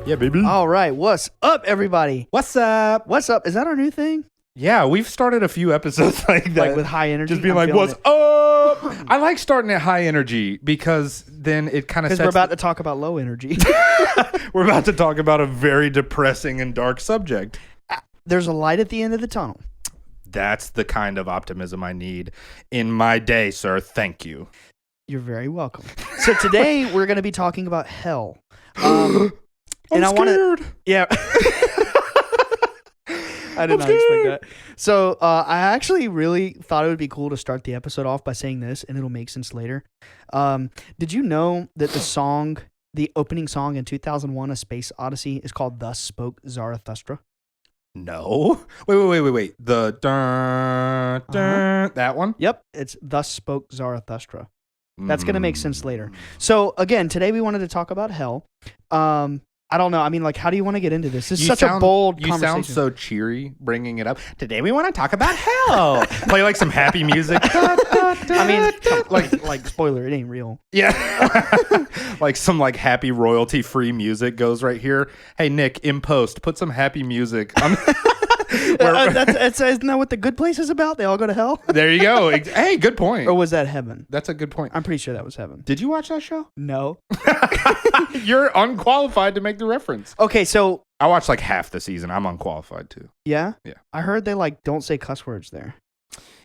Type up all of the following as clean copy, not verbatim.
Yeah, baby. All right. What's up, everybody? What's up? What's up? Is that our new thing? Yeah, we've started a few episodes like that. Like with high energy? Just being I'm like, feeling what's it. up? I like starting at high energy because then it kind of Because sets... we're about to talk about low energy. We're about to talk about a very depressing and dark subject. There's a light at the end of the tunnel. That's the kind of optimism I need in my day, sir. Thank you. You're very welcome. So today we're going to be talking about hell. I'm scared. Yeah. I did not expect that. So I actually really thought it would be cool to start the episode off by saying this, and it'll make sense later. Did you know that the opening song in 2001, A Space Odyssey, is called Thus Spoke Zarathustra? No. Wait. The dun, dun, that one? Yep. It's Thus Spoke Zarathustra. That's going to make sense later. So again, today we wanted to talk about hell. I don't know. I mean, like, how do you want to get into this? This is a bold conversation. You sound so cheery bring it up. Today we want to talk about hell. Play like some happy music. I mean, like spoiler, it ain't real. Yeah. Like some like happy royalty free music goes right here. Hey Nick, in post, put some happy music. Isn't that what The Good Place is about? They all go to hell? There you go. Hey, good point. Or was that heaven? That's a good point. I'm pretty sure that was heaven. Did you watch that show? No. You're unqualified to make the reference. Okay, so... I watched like half the season. I'm unqualified too. Yeah? Yeah. I heard they like don't say cuss words there.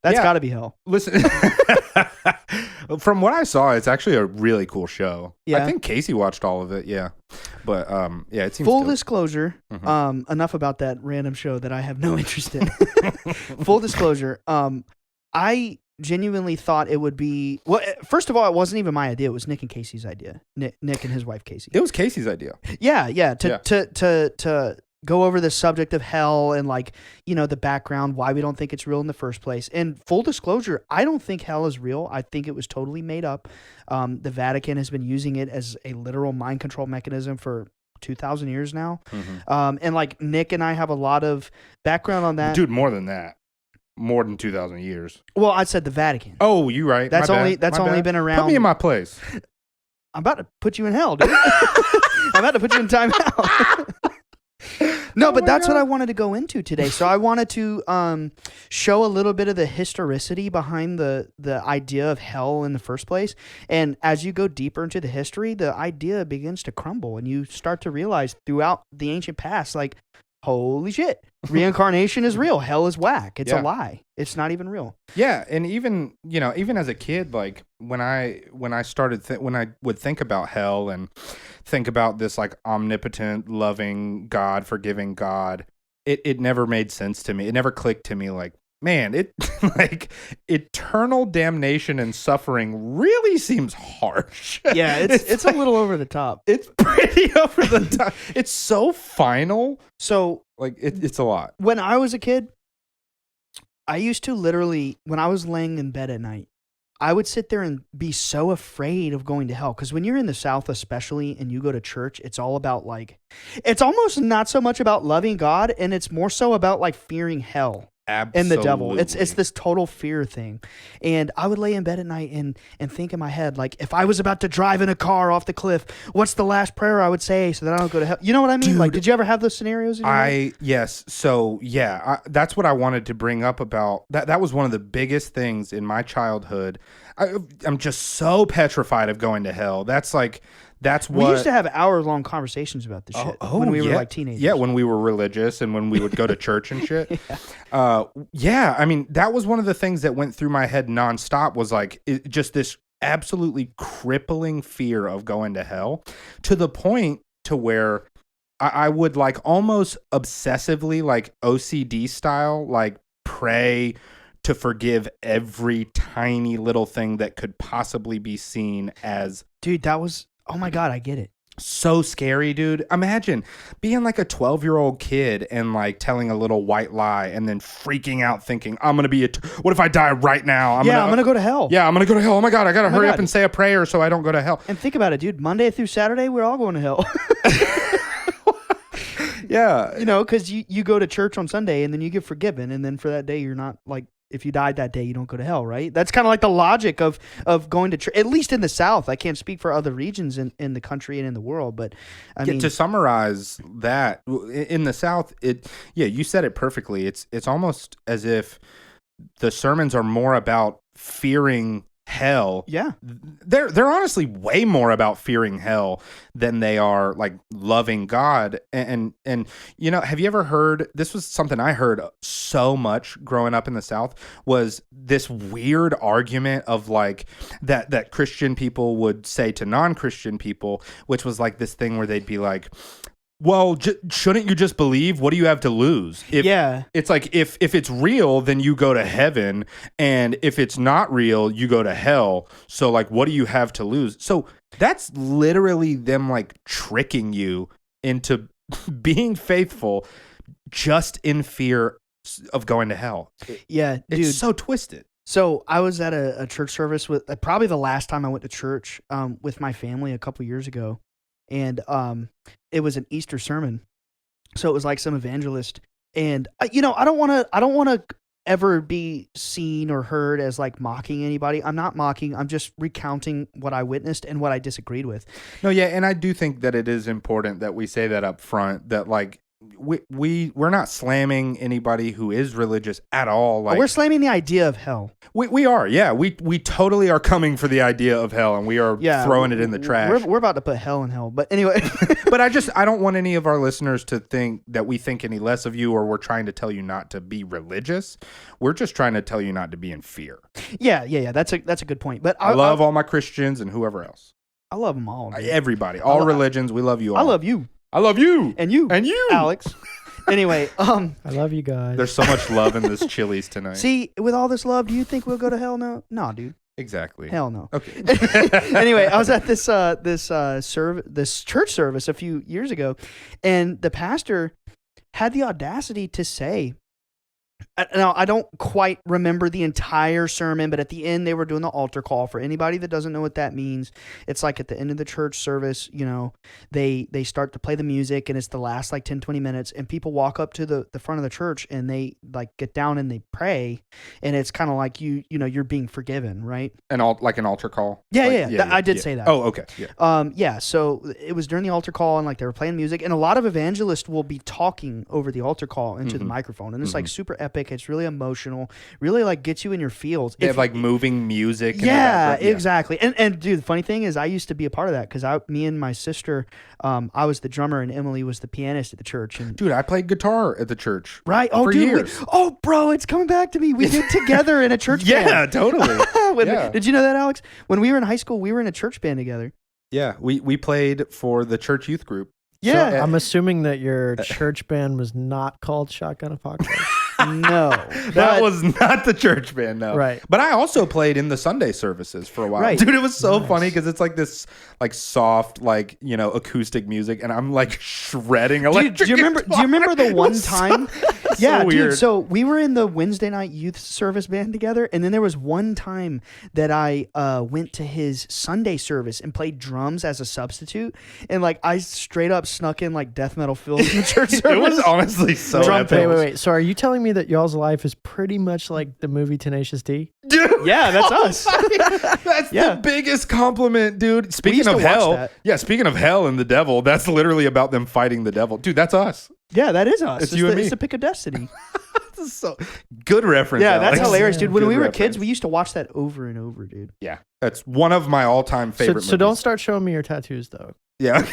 That's got to be hell. Listen, from what I saw, it's actually a really cool show. Yeah. I think Casey watched all of it. Yeah. But yeah, it seems Full disclosure, enough about that random show that I have no interest in. Full disclosure, I genuinely thought it would be... Well, first of all, it wasn't even my idea. It was Nick and Casey's idea. Nick and his wife, Casey. It was Casey's idea. Yeah. To go over the subject of hell and, like, you know, the background, why we don't think it's real in the first place. And full disclosure, I don't think hell is real. I think it was totally made up. The Vatican has been using it as a literal mind control mechanism for 2,000 years now. And, like, Nick and I have a lot of background on that. Dude, more than that. More than 2,000 years. Well, I said the Vatican. Oh, you're right. That's only been around. Put me in my place. I'm about to put you in hell, dude. I'm about to put you in timeout. No, but that's what I wanted to go into today. So I wanted to show a little bit of the historicity behind the idea of hell in the first place. And as you go deeper into the history, the idea begins to crumble, and you start to realize throughout the ancient past, like, holy shit, reincarnation is real. Hell is whack. It's a lie. It's not even real. Yeah, and even as a kid, like when I would think about hell and think about this like omnipotent, loving God, forgiving God, it never made sense to me. It never clicked to me. Like, man, it like eternal damnation and suffering really seems harsh. Yeah, it's a little over the top. It's pretty over the top. It's so final. So like it's a lot. When I was a kid, I used to literally, when I was laying in bed at night, I would sit there and be so afraid of going to hell. Because when you're in the South especially and you go to church, it's all about like, it's almost not so much about loving God, and it's more so about like fearing hell. Absolutely. And the devil. It's this total fear thing. And I would lay in bed at night and think in my head, like, if I was about to drive in a car off the cliff, what's the last prayer I would say so that I don't go to hell? You know what I mean? Dude, like, did you ever have those scenarios in your life? Yes. So, yeah, that's what I wanted to bring up about that. That was one of the biggest things in my childhood. I'm just so petrified of going to hell. That's what... We used to have hour-long conversations about this shit when we were like teenagers. Yeah, when we were religious and when we would go to church and shit. Yeah, I mean, that was one of the things that went through my head nonstop was like just this absolutely crippling fear of going to hell, to the point to where I would like almost obsessively, like OCD style, like pray to forgive every tiny little thing that could possibly be seen as... Dude, that was... Oh my God, I get it. So scary, dude. Imagine being like a 12-year-old kid and like telling a little white lie and then freaking out thinking, I'm going to be what if I die right now? I'm going to go to hell. Yeah, I'm going to go to hell. Oh my God, I got to hurry up and say a prayer so I don't go to hell. And think about it, dude. Monday through Saturday, we're all going to hell. Yeah. You know, because you go to church on Sunday and then you get forgiven. And then for that day, you're not like if you died that day, you don't go to hell, right? That's kind of like the logic of going to church, at least in the South. I can't speak for other regions in the country and in the world, but I mean, to summarize that, in the South, you said it perfectly. It's almost as if the sermons are more about fearing hell. Yeah. They're honestly way more about fearing hell than they are like loving God. And have you ever heard, this was something I heard so much growing up in the South, was this weird argument of like that Christian people would say to non-Christian people, which was like this thing where they'd be like, well, shouldn't you just believe? What do you have to lose? It's like, if it's real, then you go to heaven. And if it's not real, you go to hell. So, like, what do you have to lose? So that's literally them, like, tricking you into being faithful just in fear of going to hell. Yeah, dude. It's so twisted. So I was at a church service with probably the last time I went to church with my family a couple years ago. And it was an Easter sermon, so it was like some evangelist. And I don't want to ever be seen or heard as like mocking anybody. I'm not mocking. I'm just recounting what I witnessed and what I disagreed with. No, yeah, and I do think that it is important that we say that up front. That like we're not slamming anybody who is religious at all. Like, we're slamming the idea of hell. We are, yeah. We totally are coming for the idea of hell, and we are throwing it in the trash. We're about to put hell in hell. But anyway. But I don't want any of our listeners to think that we think any less of you, or we're trying to tell you not to be religious. We're just trying to tell you not to be in fear. Yeah. That's a good point. But I love all my Christians and whoever else. I love them all. Dude. Everybody, all religions, we love you all. I love you. I love you. And you. And you. Analex. Anyway, I love you guys. There's so much love in this Chili's tonight. See, with all this love, do you think we'll go to hell? No, dude. Exactly. Hell no. Okay. Anyway, I was at this church service a few years ago, and the pastor had the audacity to say, now I don't quite remember the entire sermon, but at the end they were doing the altar call. For anybody that doesn't know what that means, it's like at the end of the church service, they start to play the music, and it's the last like 10, 20 minutes, and people walk up to the front of the church and they like get down and they pray, and it's kind of like you're being forgiven, right? Like an altar call? Yeah. I did say that. Oh, okay. Yeah. So it was during the altar call, and like they were playing music, and a lot of evangelists will be talking over the altar call into the microphone, and it's like super epic. It's really emotional, really like gets you in your feels. They have like moving music. Yeah, exactly. And dude, the funny thing is I used to be a part of that because me and my sister, I was the drummer and Emily was the pianist at the church. And dude, I played guitar at the church. Right. For years. Bro, it's coming back to me. We did together in a church band. Yeah, totally. Did you know that, Alex? When we were in high school, we were in a church band together. Yeah, we played for the church youth group. Yeah. So, I'm assuming that your church band was not called Shotgun Apocalypse. No, that was not the church band. No, right. But I also played in the Sunday services for a while. Right. Dude, it was so funny because it's like this, like soft, like acoustic music, and I'm like shredding electric. Dude, do you remember the one time? Yeah, weird. Dude. So we were in the Wednesday night youth service band together, and then there was one time that I went to his Sunday service and played drums as a substitute, and like I straight up snuck in like death metal fills in the church service. It was honestly so epic. Wait. So are you telling me that y'all's life is pretty much like the movie Tenacious D? Dude, yeah, that's us. That's the biggest compliment, dude. Speaking of hell, speaking of hell and the devil, that's literally about them fighting the devil. Dude, that's us. Yeah, that is us. It's you and me. It's the pick of destiny. This is so good reference. Yeah, Alex. that's hilarious, dude. When Good we were reference. kids, we used to watch that over and over, dude. Yeah, that's one of my all-time favorite. So don't start showing me your tattoos, though. Yeah.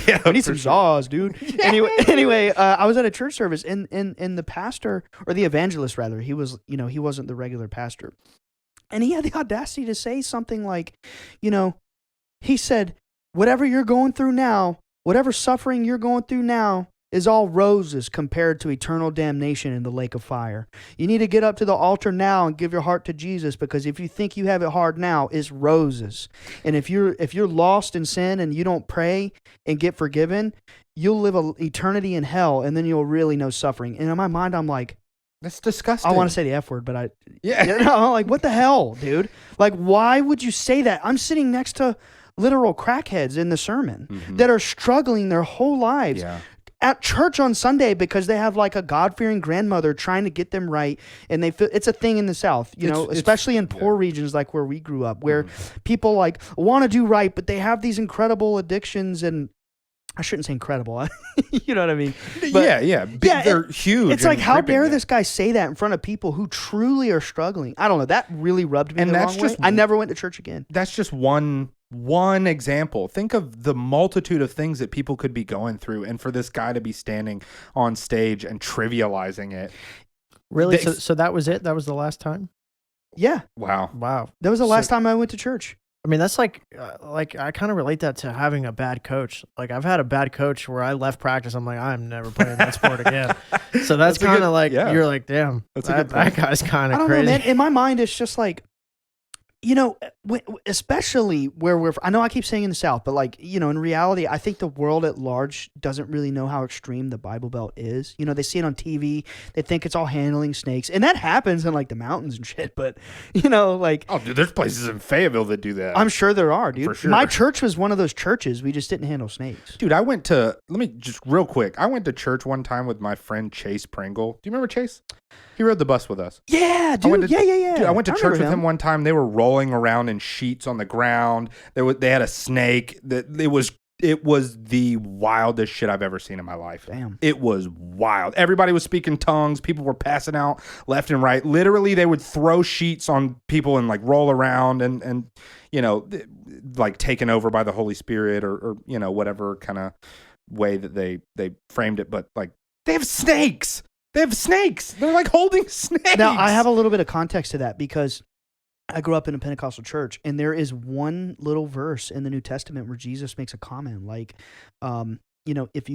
Yeah, we need some saws, dude. Anyway, I was at a church service, and the pastor, or the evangelist rather, he wasn't the regular pastor, and he had the audacity to say something like, he said, whatever you're going through now, whatever suffering you're going through now, is all roses compared to eternal damnation in the lake of fire. You need to get up to the altar now and give your heart to Jesus, because if you think you have it hard now, it's roses. And if you're lost in sin and you don't pray and get forgiven, you'll live an eternity in hell, and then you'll really know suffering. And in my mind, I'm like, that's disgusting. I want to say the F word, but I'm like, what the hell, dude? Like, why would you say that? I'm sitting next to literal crackheads in the sermon that are struggling their whole lives. Yeah. at church on Sunday because they have like a God-fearing grandmother trying to get them right, and they feel it's a thing in the South, especially in poor regions like where we grew up, where people like want to do right, but they have these incredible addictions, and I shouldn't say incredible, you know what I mean? But, they're huge. It's like, how dare this guy say that in front of people who truly are struggling? I don't know. That really rubbed me the wrong way. I never went to church again. That's just one example. Think of the multitude of things that people could be going through, and for this guy to be standing on stage and trivializing it. Really? So that was it? That was the last time? Yeah. Wow. That was the last time I went to church. I mean, that's like I kind of relate that to having a bad coach. Like, I've had a bad coach where I left practice. I'm like, I'm never playing that sport again. So that's kind of like, you're like, damn, that guy's kind of crazy. I don't know, man. In my mind, it's just like, especially where I know I keep saying in the South, but like, in reality, I think the world at large doesn't really know how extreme the Bible Belt is. They see it on TV. They think it's all handling snakes. And that happens in like the mountains and shit. But, like. Oh, dude, there's places in Fayetteville that do that. I'm sure there are, dude. For sure. My church was one of those churches. We just didn't handle snakes. Dude, let me just real quick. I went to church one time with my friend Chase Pringle. Do you remember Chase? He rode the bus with us. Yeah, dude. Yeah. Dude, I went to church with him one time. They were rolling around in sheets on the ground. They had a snake. It was the wildest shit I've ever seen in my life. Damn. It was wild. Everybody was speaking tongues. People were passing out left and right. Literally, they would throw sheets on people and like roll around and like taken over by the Holy Spirit or whatever kind of way that they framed it. But like, they have snakes. They're like holding snakes. Now, I have a little bit of context to that because I grew up in a Pentecostal church, and there is one little verse in the New Testament where Jesus makes a comment like, if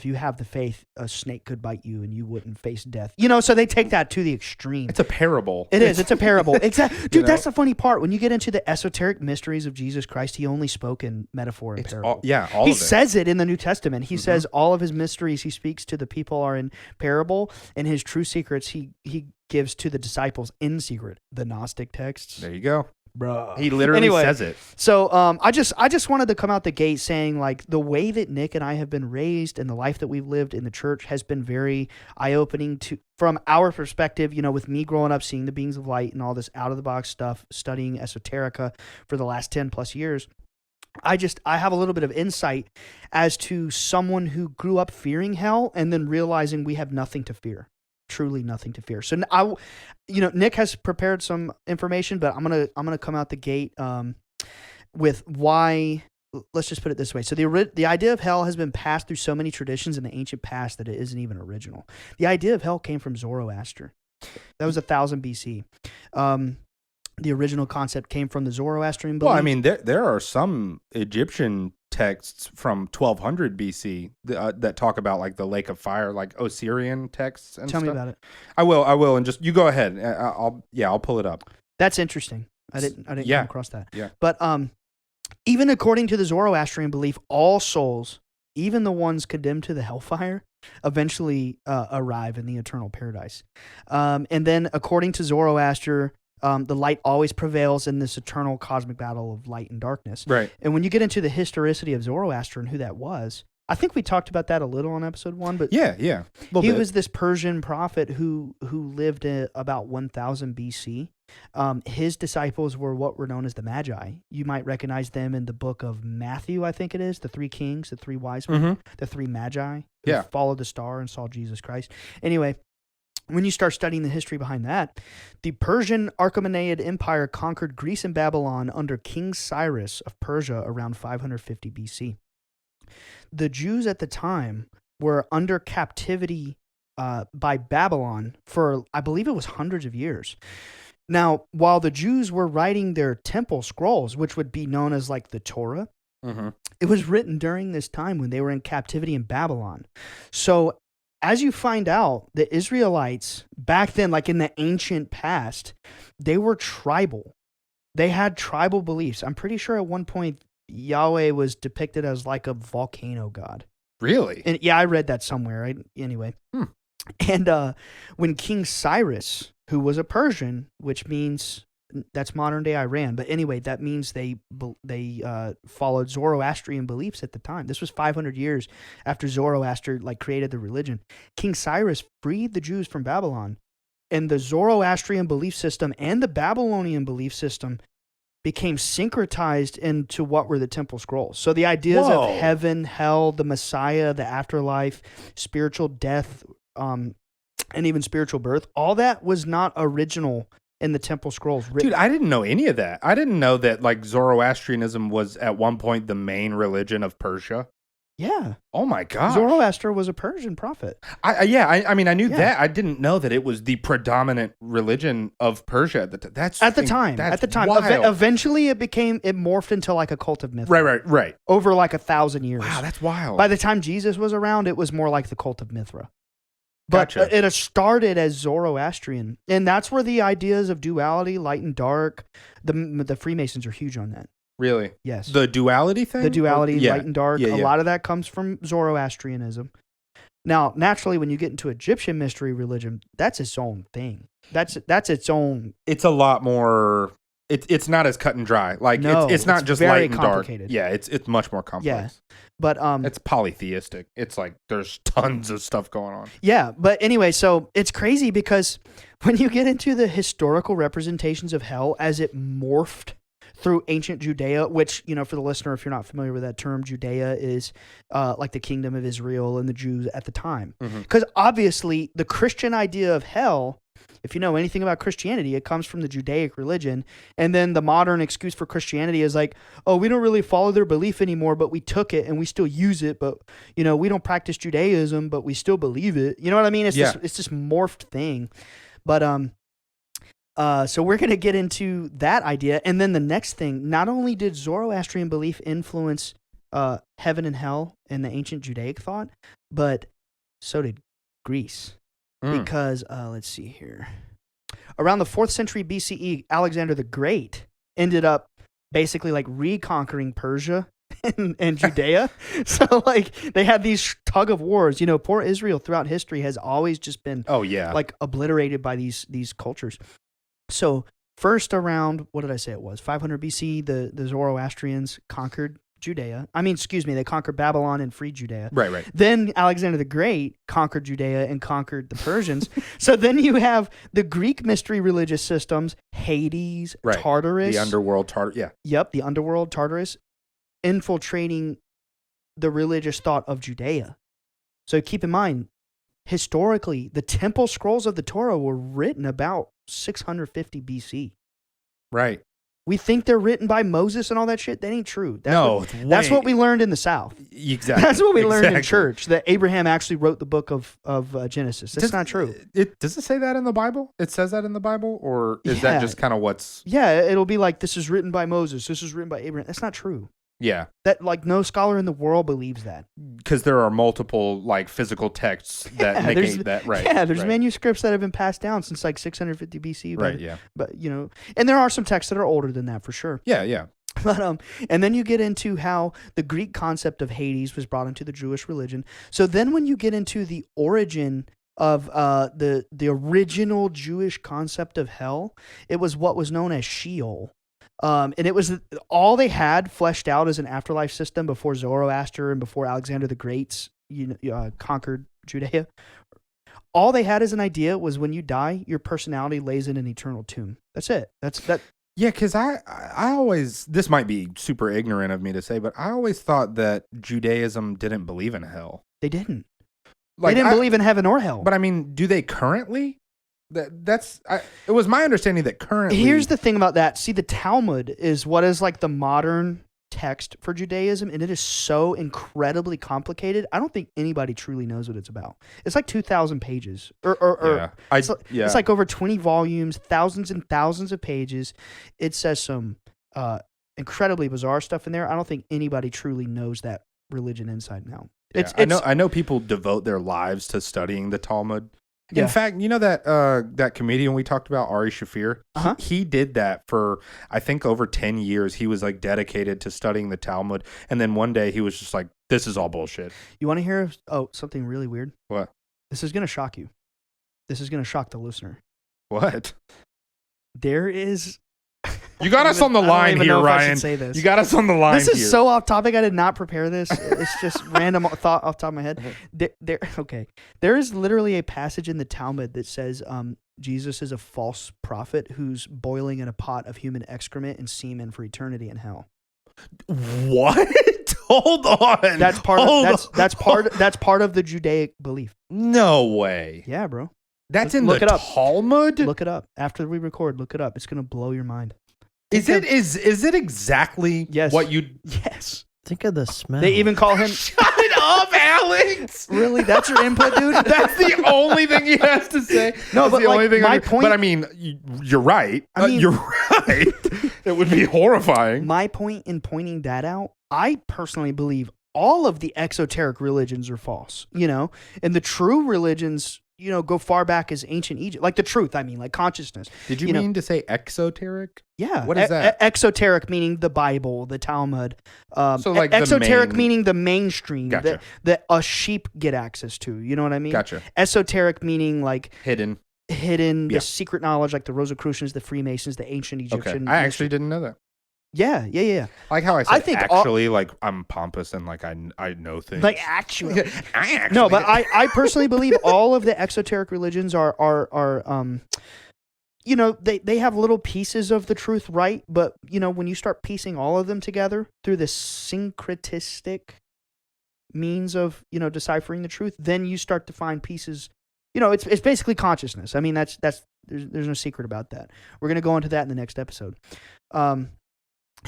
you have the faith, a snake could bite you and you wouldn't face death. So they take that to the extreme. It's a parable. It's a parable. Exactly. Dude, that's the funny part. When you get into the esoteric mysteries of Jesus Christ, he only spoke in metaphor and parable. All of it. He says it in the New Testament. He says all of his mysteries he speaks to the people are in parable, and his true secrets he gives to the disciples in secret. The Gnostic texts. There you go. Bro. He literally says it. So I just wanted to come out the gate saying, like, the way that Nick and I have been raised and the life that we've lived in the church has been very eye-opening from our perspective, with me growing up, seeing the beings of light and all this out-of-the-box stuff, studying esoterica for the last 10 plus years. I have a little bit of insight as to someone who grew up fearing hell and then realizing we have nothing to fear. Truly nothing to fear. So Nick has prepared some information, but I'm gonna come out the gate with why. Let's just put it this way. So the idea of hell has been passed through so many traditions in the ancient past that it isn't even original. The idea of hell came from Zoroaster. That was 1000 BC. The original concept came from the Zoroastrian belief. Well, I mean, there are some Egyptian texts from 1200 BC that talk about like the lake of fire, like Osirian texts and Tell stuff. me about it. I will, and just you go ahead. I'll pull it up. That's interesting. I didn't come across that. Yeah. But even according to the Zoroastrian belief, all souls, even the ones condemned to the hellfire, eventually arrive in the eternal paradise. And then according to Zoroaster, the light always prevails in this eternal cosmic battle of light and darkness. Right. And when you get into the historicity of Zoroaster and who that was, I think we talked about that a little on episode 1. But yeah, he was this Persian prophet who lived about 1000 BC. His disciples were what were known as the Magi. You might recognize them in the book of Matthew, I think it is, the 3 kings, the 3 wise men, the 3 Magi who followed the star and saw Jesus Christ. Anyway, when you start studying the history behind that, the Persian Achaemenid Empire conquered Greece and Babylon under King Cyrus of Persia around 550 BC. The Jews at the time were under captivity by Babylon for, I believe it was hundreds of years. Now, while the Jews were writing their temple scrolls, which would be known as like the Torah, it was written during this time when they were in captivity in Babylon. So as you find out, the Israelites back then, like in the ancient past, they were tribal. They had tribal beliefs. I'm pretty sure at one point Yahweh was depicted as like a volcano god. Really? And yeah, I read that somewhere. Anyway. And when King Cyrus, who was a Persian, which means That's modern day Iran. But anyway, that means they followed Zoroastrian beliefs at the time. This was 500 years after Zoroaster like created the religion. King Cyrus freed the Jews from Babylon, and the Zoroastrian belief system and the Babylonian belief system became syncretized into what were the temple scrolls. So the ideas of heaven, hell, the Messiah, the afterlife, spiritual death, and even spiritual birth, all that was not original in the temple scrolls written. Dude, I didn't know any of that. I didn't know that like Zoroastrianism was at one point the main religion of Persia. Yeah. Oh my God. Zoroaster was a Persian prophet. I mean, I knew that. I didn't know that it was the predominant religion of Persia at the time. At the time. Eventually it morphed into like a cult of Mithra. Right. Over like 1,000 years. Wow, that's wild. By the time Jesus was around, it was more like the cult of Mithra. But Gotcha. it started as Zoroastrian. And that's where the ideas of duality, light and dark, the Freemasons are huge on that. Really? Yes. The duality thing? The duality, light and dark. Yeah. A lot of that comes from Zoroastrianism. Now, naturally, when you get into Egyptian mystery religion, that's its own thing. That's its own. It's a lot more. It's not as cut and dry. Like it's not just light and dark. Yeah, it's much more complex. Yeah. But it's polytheistic. It's like there's tons of stuff going on. Yeah, but anyway, so it's crazy because when you get into the historical representations of hell as it morphed through ancient Judea, which, you know, for the listener, if you're not familiar with that term, Judea is like the kingdom of Israel and the Jews at the time. Because obviously the Christian idea of hell, if you know anything about Christianity, it comes from the Judaic religion. And then the modern excuse for Christianity is like, oh, we don't really follow their belief anymore, but we took it and we still use it. But, you know, we don't practice Judaism, but we still believe it. You know what I mean? It's this morphed thing. But so we're going to get into that idea. And then the next thing, not only did Zoroastrian belief influence heaven and hell in the ancient Judaic thought, but so did Greece. Because, let's see here. Around the 4th century BCE, Alexander the Great ended up basically like reconquering Persia and Judea. So like they had these tug of wars. You know, poor Israel throughout history has always just been like obliterated by these cultures. So first around, what did I say it was? 500 BC, the Zoroastrians conquered Judea. They conquered Babylon and freed Judea. Right. Then Alexander the Great conquered Judea and conquered the Persians. So then you have the Greek mystery religious systems, Hades, Tartarus. The underworld, Yep, the underworld, Tartarus, infiltrating the religious thought of Judea. So keep in mind, historically, the temple scrolls of the Torah were written about 650 BC. Right. We think they're written by Moses and all that shit. That ain't true. That's what we learned in the South. Exactly. That's what we learned in church, that Abraham actually wrote the book of Genesis. That's not true. Does it say that in the Bible? It says that in the Bible? Or is that just kind of what's... Yeah, it'll be like, this is written by Moses. This is written by Abraham. That's not true. Yeah. That like no scholar in the world believes that. Because there are multiple like physical texts that negate that, right? Yeah, there's manuscripts that have been passed down since like 650 BC. Right, yeah. But you know, and there are some texts that are older than that for sure. Yeah. But and then you get into how the Greek concept of Hades was brought into the Jewish religion. So then when you get into the origin of the original Jewish concept of hell, it was what was known as Sheol. And it was all they had fleshed out as an afterlife system before Zoroaster and before Alexander the Great conquered Judea. All they had as an idea was when you die, your personality lays in an eternal tomb. That's it. That's that. Yeah, because I always, this might be super ignorant of me to say, but I always thought that Judaism didn't believe in hell. They didn't. They didn't believe in heaven or hell. But I mean, do they currently? It was my understanding that currently... Here's the thing about that. See, the Talmud is what is like the modern text for Judaism, and it is so incredibly complicated. I don't think anybody truly knows what it's about. It's like 2,000 pages. It's like over 20 volumes, thousands and thousands of pages. It says some incredibly bizarre stuff in there. I don't think anybody truly knows that religion inside and out. I know people devote their lives to studying the Talmud. Yeah. In fact, you know that comedian we talked about, Ari Shafir? He did that for, I think, over 10 years. He was like dedicated to studying the Talmud. And then one day he was just like, this is all bullshit. You want to hear something really weird? What? This is going to shock you. This is going to shock the listener. What? There is You got us on the line here, Ryan. You got us on the line. This is so off topic. I did not prepare this. It's just random thought off the top of my head. There is literally a passage in the Talmud that says Jesus is a false prophet who's boiling in a pot of human excrement and semen for eternity in hell. What? Hold on. That's part of the Judaic belief. No way. Yeah, bro. That's in the Talmud? Look it up. After we record, look it up. It's going to blow your mind. Is it exactly what you... Yes. Think of the smell. They even call him... Shut up, Alex! Really? That's your input, dude? That's the only thing he has to say. No, but my point... But I mean, you're right. You're right. It would be horrifying. My point in pointing that out, I personally believe all of the exoteric religions are false, and the true religions... go far back as ancient Egypt, like the truth. I mean, like consciousness. Did you mean to say exoteric? Yeah. What is that? Exoteric meaning the Bible, the Talmud. So like exoteric meaning the mainstream Gotcha. that a sheep get access to. You know what I mean? Gotcha. Esoteric meaning like hidden, the secret knowledge, like the Rosicrucians, the Freemasons, the ancient Egyptian. Okay. I actually didn't know that. Yeah. Like how I said like I'm pompous and like I know things. Like actually. No, but I personally believe all of the exoteric religions are they have little pieces of the truth, right? But when you start piecing all of them together through this syncretistic means of deciphering the truth, then you start to find pieces. It's basically consciousness. I mean, that's there's no secret about that. We're gonna go into that in the next episode.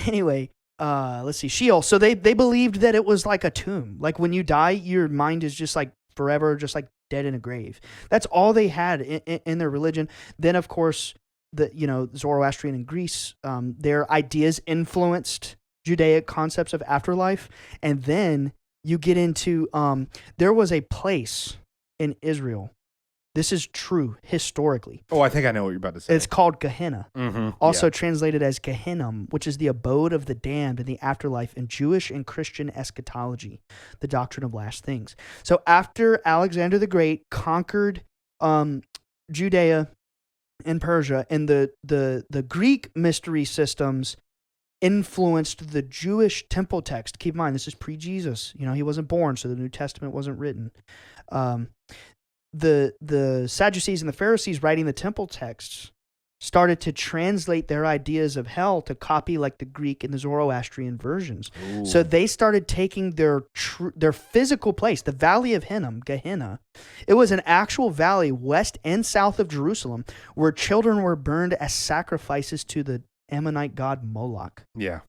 Anyway, let's see. Sheol. So they believed that it was like a tomb. Like when you die, your mind is just like forever, just like dead in a grave. That's all they had in their religion. Then, of course, Zoroastrian and Greece, their ideas influenced Judaic concepts of afterlife. And then you get into, there was a place in Israel. This is true historically. Oh, I think I know what you're about to say. It's called Gehenna, also translated as Gehenna, which is the abode of the damned in the afterlife in Jewish and Christian eschatology, the doctrine of last things. So after Alexander the Great conquered Judea and Persia, and the Greek mystery systems influenced the Jewish temple text. Keep in mind, this is pre-Jesus. He wasn't born, so the New Testament wasn't written. The Sadducees and the Pharisees writing the temple texts started to translate their ideas of hell to copy like the Greek and the Zoroastrian versions. Ooh. So they started taking their physical place, the Valley of Hinnom, Gehenna. It was an actual valley west and south of Jerusalem where children were burned as sacrifices to the Ammonite god Moloch. Yeah.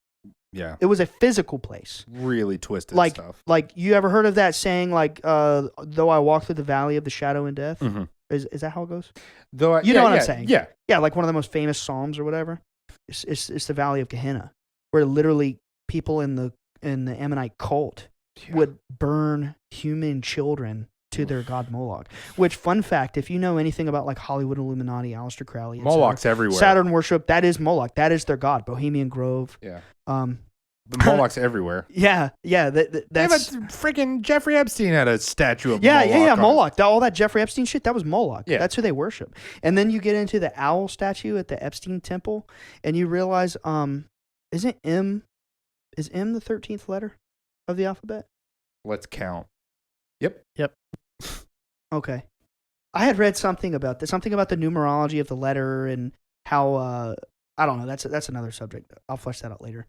Yeah. It was a physical place. Really twisted stuff. Like, you ever heard of that saying, like, though I walk through the valley of the shadow and death? Mm-hmm. Is that how it goes? Know what I'm saying? Yeah. Yeah, like one of the most famous psalms or whatever. It's the Valley of Gehenna, where literally people in the Ammonite cult would burn human children to their god Moloch. Which, fun fact, if you know anything about like Hollywood Illuminati, Aleister Crowley, Moloch's everywhere. Saturn worship, that is Moloch. That is their god. Bohemian Grove. Yeah. The Moloch's everywhere. Yeah. That's freaking Jeffrey Epstein had a statue of Moloch. Yeah, Moloch. All that Jeffrey Epstein shit, that was Moloch. Yeah. That's who they worship. And then you get into the owl statue at the Epstein temple, and you realize, is M the 13th letter of the alphabet? Let's count. Yep. Okay. I had read something about this, something about the numerology of the letter and how, I don't know. That's another subject. I'll flesh that out later.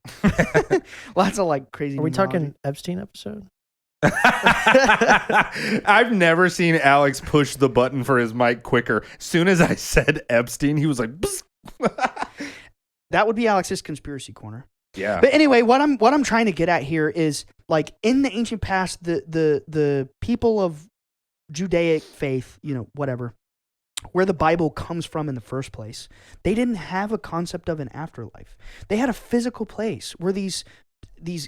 Lots of like crazy. Are we talking Epstein episode? I've never seen Alex push the button for his mic quicker. As soon as I said Epstein, he was like, That would be Alex's conspiracy corner. Yeah. But anyway, what I'm trying to get at here is, like, in the ancient past, the people of Judaic faith, whatever, where the Bible comes from in the first place, they didn't have a concept of an afterlife. They had a physical place where these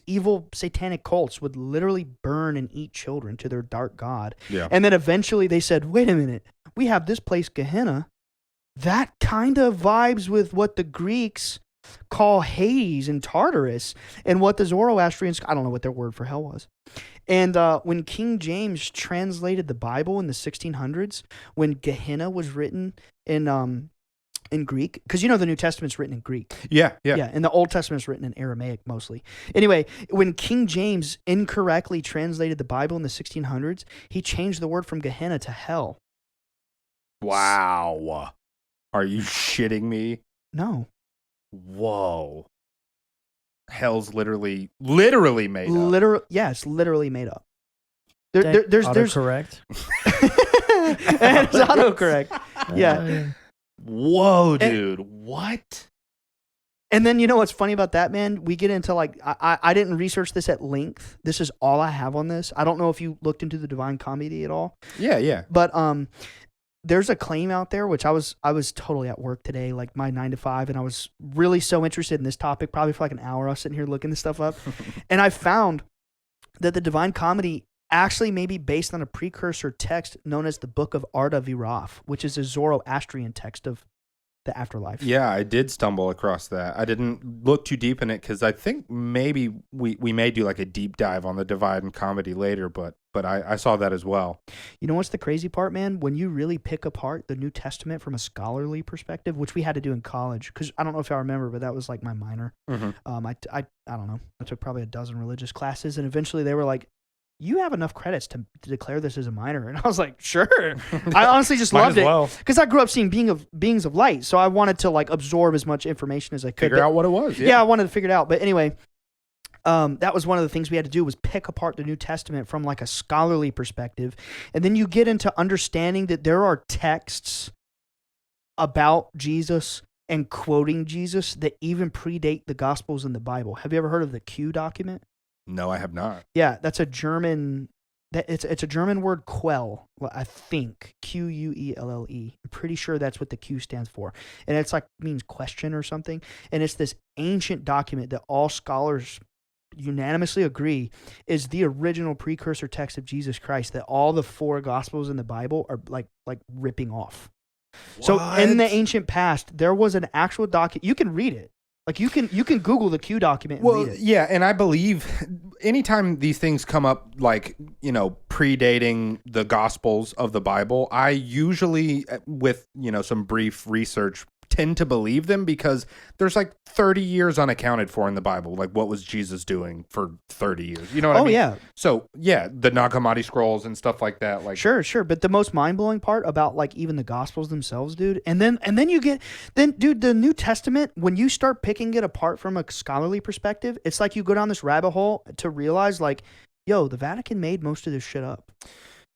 evil satanic cults would literally burn and eat children to their dark god. Yeah. And then eventually they said, wait a minute, we have this place, Gehenna. That kind of vibes with what the Greeks call Hades and Tartarus, and what the Zoroastrians, I don't know what their word for hell was. And when King James translated the Bible in the 1600s, when Gehenna was written in in Greek, because you know the New Testament's written in Greek. Yeah. And the Old Testament's written in Aramaic mostly. Anyway, when King James incorrectly translated the Bible in the 1600s, he changed the word from Gehenna to hell. Wow. Are you shitting me? No. Whoa. Hell's literally made up. Yeah, it's literally made up. There's autocorrect. And it's autocorrect. Yeah. Whoa, dude. What? And then you know what's funny about that, man? We get into like I didn't research this at length. This is all I have on this. I don't know if you looked into the Divine Comedy at all. Yeah. But there's a claim out there, which I was totally at work today, like my 9 to 5, and I was really so interested in this topic, probably for like an hour. I was sitting here looking this stuff up, and I found that the Divine Comedy actually may be based on a precursor text known as the Book of Arda Viraf, which is a Zoroastrian text of the afterlife. Yeah, I did stumble across that. I didn't look too deep in it because I think maybe we may do like a deep dive on the Divine Comedy later, but I saw that as well. You know what's the crazy part, man? When you really pick apart the New Testament from a scholarly perspective, which we had to do in college, because I don't know if y'all remember, but that was like my minor. Mm-hmm. I don't know. I took probably a dozen religious classes, and eventually they were like, you have enough credits to declare this as a minor. And I was like, sure. I honestly just loved it. Because I grew up seeing beings of light. So I wanted to like absorb as much information as I could. Figure out what it was. Yeah, I wanted to figure it out. But anyway, that was one of the things we had to do was pick apart the New Testament from like a scholarly perspective. And then you get into understanding that there are texts about Jesus and quoting Jesus that even predate the Gospels in the Bible. Have you ever heard of the Q document? No, I have not. Yeah, that's a German. It's a German word, quell. I think Quelle. I'm pretty sure that's what the Q stands for, and it's like means question or something. And it's this ancient document that all scholars unanimously agree is the original precursor text of Jesus Christ. That all the 4 Gospels in the Bible are like ripping off. What? So in the ancient past, there was an actual document. You can read it. Like you can Google the Q document and read it. Yeah, and I believe anytime these things come up, like, you know, predating the Gospels of the Bible, I usually, with, you know, some brief research, tend to believe them because there's like 30 years unaccounted for in the Bible. Like, what was Jesus doing for 30 years? You know what I mean? Oh, yeah. So, yeah, the Nag Hammadi scrolls and stuff like that. Like, Sure. But the most mind-blowing part about, like, even the Gospels themselves, dude, and then you get, dude, the New Testament, when you start picking it apart from a scholarly perspective, it's like you go down this rabbit hole to realize, like, yo, the Vatican made most of this shit up.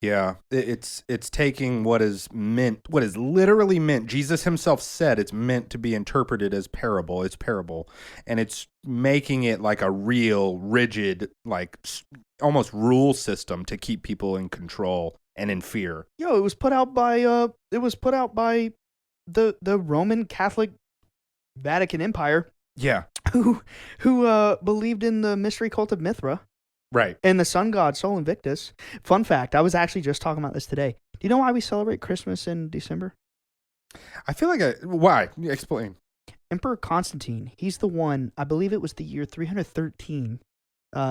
Yeah, it's taking what is literally meant. Jesus himself said it's meant to be interpreted as parable. It's parable, and it's making it like a real rigid, like almost rule system to keep people in control and in fear. Yo, it was put out by the Roman Catholic Vatican Empire. Yeah, who believed in the mystery cult of Mithra. Right. And the sun god Sol Invictus. Fun fact, I was actually just talking about this today. Do you know why we celebrate Christmas in December? I feel like why? Explain. Emperor Constantine, he's the one, I believe it was the year 313.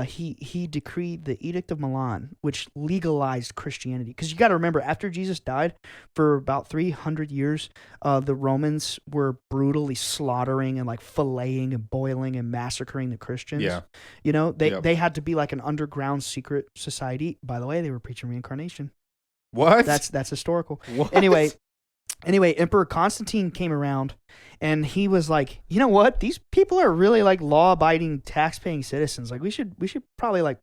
He decreed the Edict of Milan, which legalized Christianity. Because you got to remember, after Jesus died, for about 300 years, the Romans were brutally slaughtering and like filleting and boiling and massacring the Christians. Yeah, you know they had to be like an underground secret society. By the way, they were preaching reincarnation. What? That's historical. What? Anyway, Emperor Constantine came around, and he was like, you know what? These people are really like law-abiding, tax-paying citizens. Like we should probably like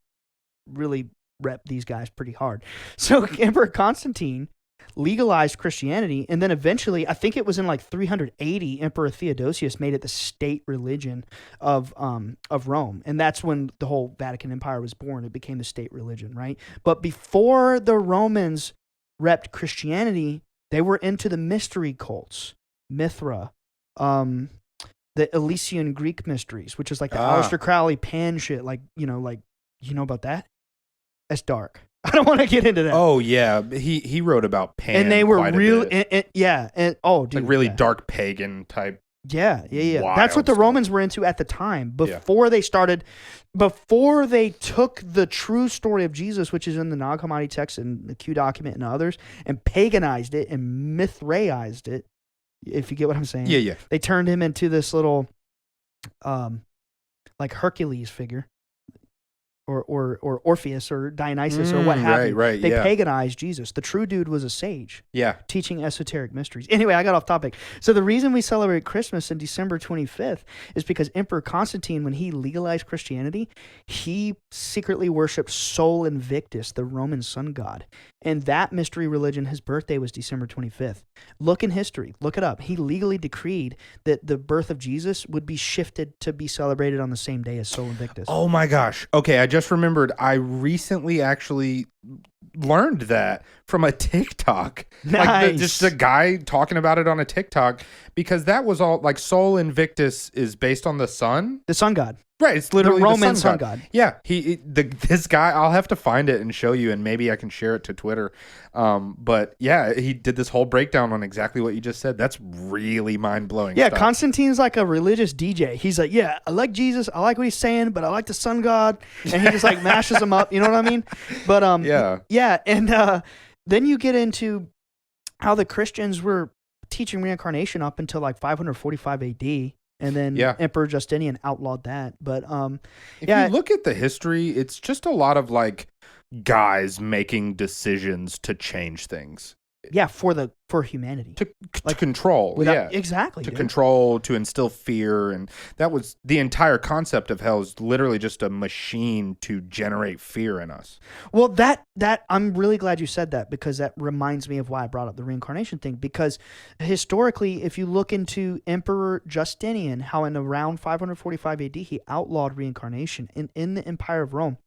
really rep these guys pretty hard. So Emperor Constantine legalized Christianity, and then eventually, I think it was in like 380, Emperor Theodosius made it the state religion of Rome, and that's when the whole Vatican Empire was born. It became the state religion, right? But before the Romans repped Christianity, they were into the mystery cults, Mithra, the Elysian Greek mysteries, which is like the Aleister Crowley Pan shit. Like, you know about that? That's dark. I don't want to get into that. Oh yeah, he wrote about Pan, and they were real, dude, like really dark pagan type. Yeah. That's what the Romans were into at the time. Before they took the true story of Jesus, which is in the Nag Hammadi text and the Q document and others, and paganized it and Mithraized it, if you get what I'm saying. Yeah, yeah. They turned him into this little, like Hercules figure. Or Orpheus or Dionysus or what have you. Right, they paganized Jesus. The true dude was a sage. Yeah. Teaching esoteric mysteries. Anyway, I got off topic. So the reason we celebrate Christmas on December 25th is because Emperor Constantine, when he legalized Christianity, he secretly worshipped Sol Invictus, the Roman sun god. And that mystery religion, his birthday was December 25th. Look in history. Look it up. He legally decreed that the birth of Jesus would be shifted to be celebrated on the same day as Sol Invictus. Oh my gosh. Okay, I just remembered I recently actually learned that from a TikTok. Nice. Like just a guy talking about it on a TikTok, because that was all like Sol Invictus is based on the sun. The sun god. Right, it's literally the Roman the sun god. Yeah, this guy, I'll have to find it and show you, and maybe I can share it to Twitter. But yeah, he did this whole breakdown on exactly what you just said. That's really mind-blowing. Yeah, stuff. Constantine's like a religious DJ. He's like, yeah, I like Jesus, I like what he's saying, but I like the sun god, and he just like mashes them up. You know what I mean? But yeah, and then you get into how the Christians were teaching reincarnation up until like 545 AD. And then Emperor Justinian outlawed that. But if you look at the history, it's just a lot of like guys making decisions to change things. Yeah, for humanity. To control. Exactly. To control, to instill fear. And that was the entire concept of hell, is literally just a machine to generate fear in us. Well, that I'm really glad you said that, because that reminds me of why I brought up the reincarnation thing. Because historically, if you look into Emperor Justinian, how in around 545 AD, he outlawed reincarnation. In the Empire of Rome,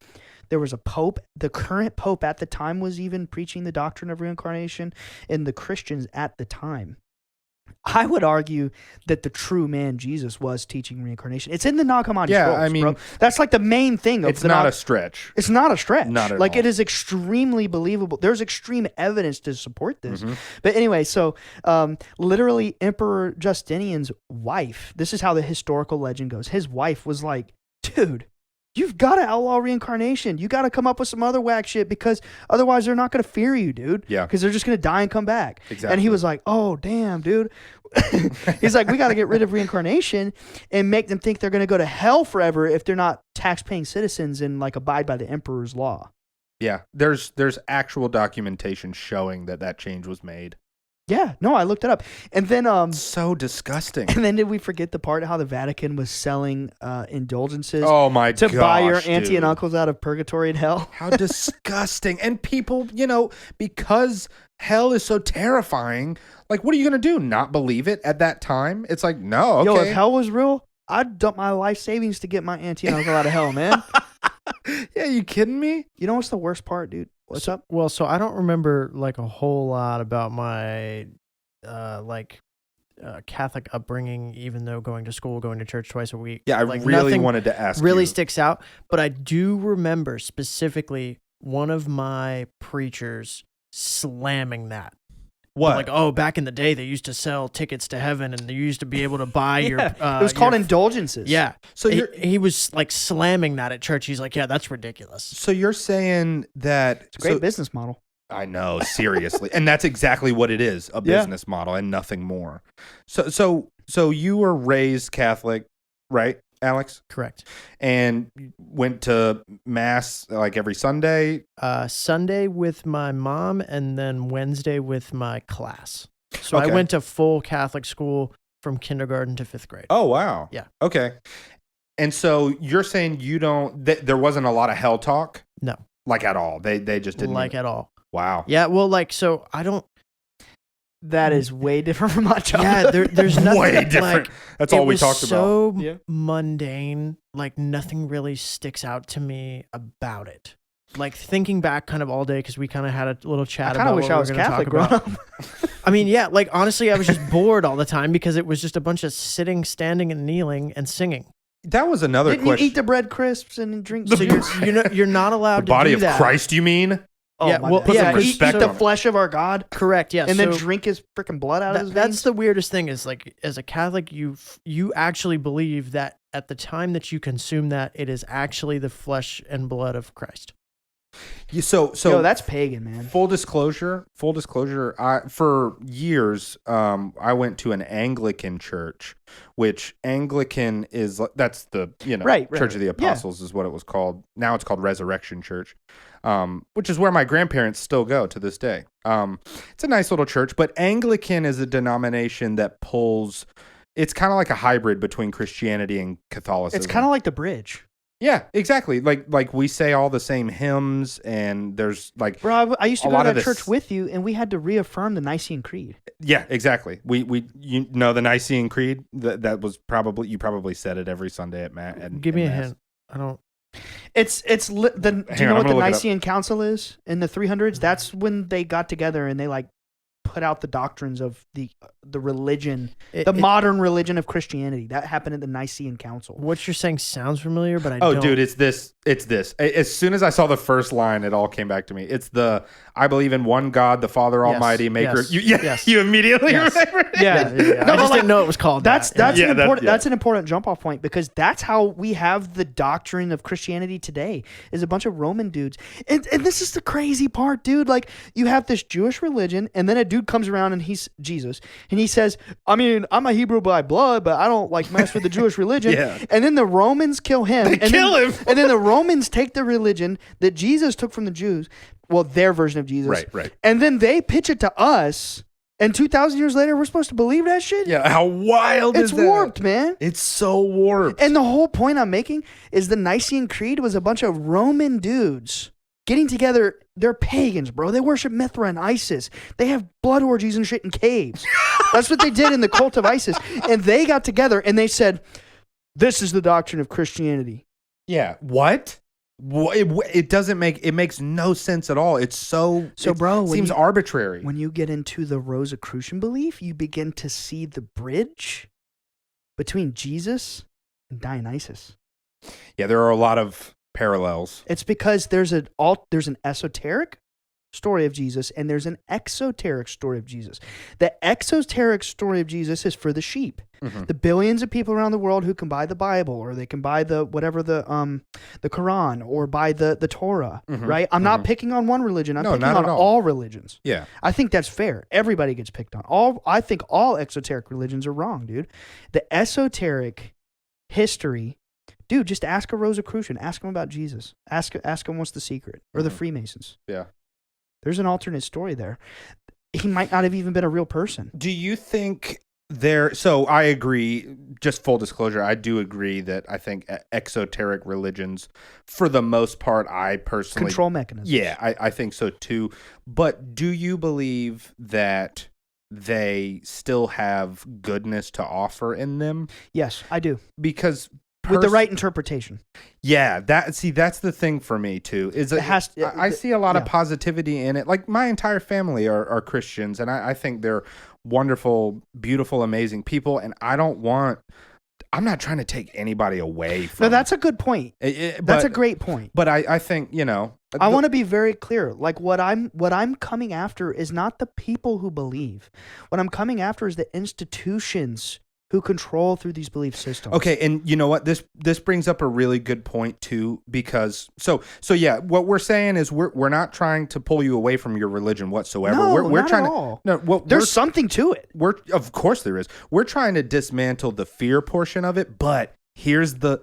there was a pope. The current pope at the time was even preaching the doctrine of reincarnation, and the Christians at the time. I would argue that the true man, Jesus, was teaching reincarnation. It's in the Nag Hammadi scrolls, I mean, bro. That's like the main thing. It's not a stretch. It's not a stretch. Not at like all. It is extremely believable. There's extreme evidence to support this. Mm-hmm. But anyway, so literally Emperor Justinian's wife, this is how the historical legend goes. His wife was like, dude, you've got to outlaw reincarnation. You got to come up with some other whack shit, because otherwise they're not going to fear you, dude. Yeah. Because they're just going to die and come back. Exactly. And he was like, oh, damn, dude. He's like, we got to get rid of reincarnation and make them think they're going to go to hell forever if they're not tax-paying citizens and like abide by the emperor's law. Yeah. There's actual documentation showing that change was made. Yeah, no, I looked it up. And then so disgusting. And then did we forget the part how the Vatican was selling indulgences to buy your auntie and uncles out of purgatory and hell? How disgusting. And people, because hell is so terrifying, like, what are you going to do? Not believe it at that time? It's like, no, okay. Yo, if hell was real, I'd dump my life savings to get my auntie and uncle out of hell, man. Yeah, you kidding me? You know what's the worst part, dude? What's up? Well, so I don't remember like a whole lot about my Catholic upbringing, even though going to school, going to church twice a week. Yeah, I really wanted to ask really you. Sticks out. But I do remember specifically one of my preachers slamming that. What? Like, oh, back in the day, they used to sell tickets to heaven, and they used to be able to buy your. It was called indulgences. Yeah. So he was like slamming that at church. He's like, yeah, that's ridiculous. So you're saying that it's a great business model. I know, seriously, and that's exactly what it is—a business model and nothing more. So you were raised Catholic, right, Alex? Correct. And went to mass like every Sunday? Sunday with my mom, and then Wednesday with my class. So I went to full Catholic school from kindergarten to 5th grade. Oh, wow. Yeah. Okay. And so you're saying there wasn't a lot of hell talk? No. Like at all? They just didn't? Like at all. Wow. Yeah, well, like, so I don't... That is way different from my childhood. Yeah, there's nothing way different. Like, that's all we talked about. So mundane, like nothing really sticks out to me about it. Like thinking back kind of all day, because we kind of had a little chat about what we were going to talk about. I mean, yeah, like honestly, I was just bored all the time because it was just a bunch of sitting, standing, and kneeling and singing. That was another question. Didn't you eat the bread crisps and drink? So you're not allowed to do that. The body of Christ, you mean? Oh, yeah, well, eat the flesh of our God. Correct, yeah. And then drink his freaking blood out of his veins. That's the weirdest thing is, like, as a Catholic, you actually believe that at the time that you consume that, it is actually the flesh and blood of Christ. So Yo, that's pagan, man. Full disclosure. For years, I went to an Anglican church, which Anglican is that's the Church of the Apostles is what it was called. Now it's called Resurrection Church, which is where my grandparents still go to this day. It's a nice little church, but Anglican is a denomination that pulls. It's kind of like a hybrid between Christianity and Catholicism. It's kind of like the Bridge. Yeah, exactly. Like we say all the same hymns, and there's like. Bro, I used to go to that church with you, and we had to reaffirm the Nicene Creed. Yeah, exactly. You know the Nicene Creed. That was probably you probably said it every Sunday at Matt. Give me a hint. I don't. Do you know what the Nicene Council is in the 300s? That's when they got together and they put out the doctrines of the religion, modern religion of Christianity. That happened at the Nicene Council. What you're saying sounds familiar, but I don't. Oh, dude, it's this. As soon as I saw the first line, it all came back to me. It's I believe in one God, the Father Almighty, Maker. Yes. You immediately remember? Yeah. No, I just didn't know it was called that's an important jump off point, because that's how we have the doctrine of Christianity today, is a bunch of Roman dudes. And this is the crazy part, dude. Like, you have this Jewish religion, and then a dude comes around and he's Jesus, and he says, I mean, I'm a Hebrew by blood, but I don't mess with the Jewish religion. Yeah. And then the Romans kill him. They kill him. And then the Romans take the religion that Jesus took from the Jews, well, their version of Jesus. Right. And then they pitch it to us, and 2,000 years later, we're supposed to believe that shit? Yeah, how wild is that? It's warped, man. It's so warped. And the whole point I'm making is the Nicene Creed was a bunch of Roman dudes getting together. They're pagans, bro. They worship Mithra and Isis. They have blood orgies and shit in caves. That's what they did in the cult of Isis. And they got together and they said, this is the doctrine of Christianity. Yeah. What? It doesn't it makes no sense at all. It seems arbitrary. When you get into the Rosicrucian belief, you begin to see the bridge between Jesus and Dionysus. Yeah, there are a lot of parallels. It's because there's an esoteric story of Jesus and there's an exoteric story of Jesus. The exoteric story of Jesus is for the sheep. Mm-hmm. The billions of people around the world who can buy the Bible, or they can buy the Quran, or buy the Torah, mm-hmm. right? I'm not picking on one religion. I'm picking on all religions. Yeah. I think that's fair. Everybody gets picked on. I think all exoteric religions are wrong, dude. The esoteric history, dude, just ask a Rosicrucian. Ask him about Jesus. Ask him what's the secret. Or the Freemasons. Yeah. There's an alternate story there. He might not have even been a real person. Do you think so I agree, just full disclosure, I do agree that I think exoteric religions, for the most part, I personally... Control mechanisms. Yeah, I think so too. But do you believe that they still have goodness to offer in them? Yes, I do. Because... with the right interpretation. Yeah, that's the thing for me too. I see a lot of positivity in it. Like, my entire family are Christians, and I think they're wonderful, beautiful, amazing people. And I'm not trying to take anybody away from. No, that's a good point. That's a great point. But I think, I want to be very clear. Like, what I'm coming after is not the people who believe. What I'm coming after is the institutions who control through these belief systems. Okay, and you know what? This brings up a really good point too, because so yeah, what we're saying is we're not trying to pull you away from your religion whatsoever. No, we're not trying at all. To no. There's something to it. Of course there is. We're trying to dismantle the fear portion of it, but here's the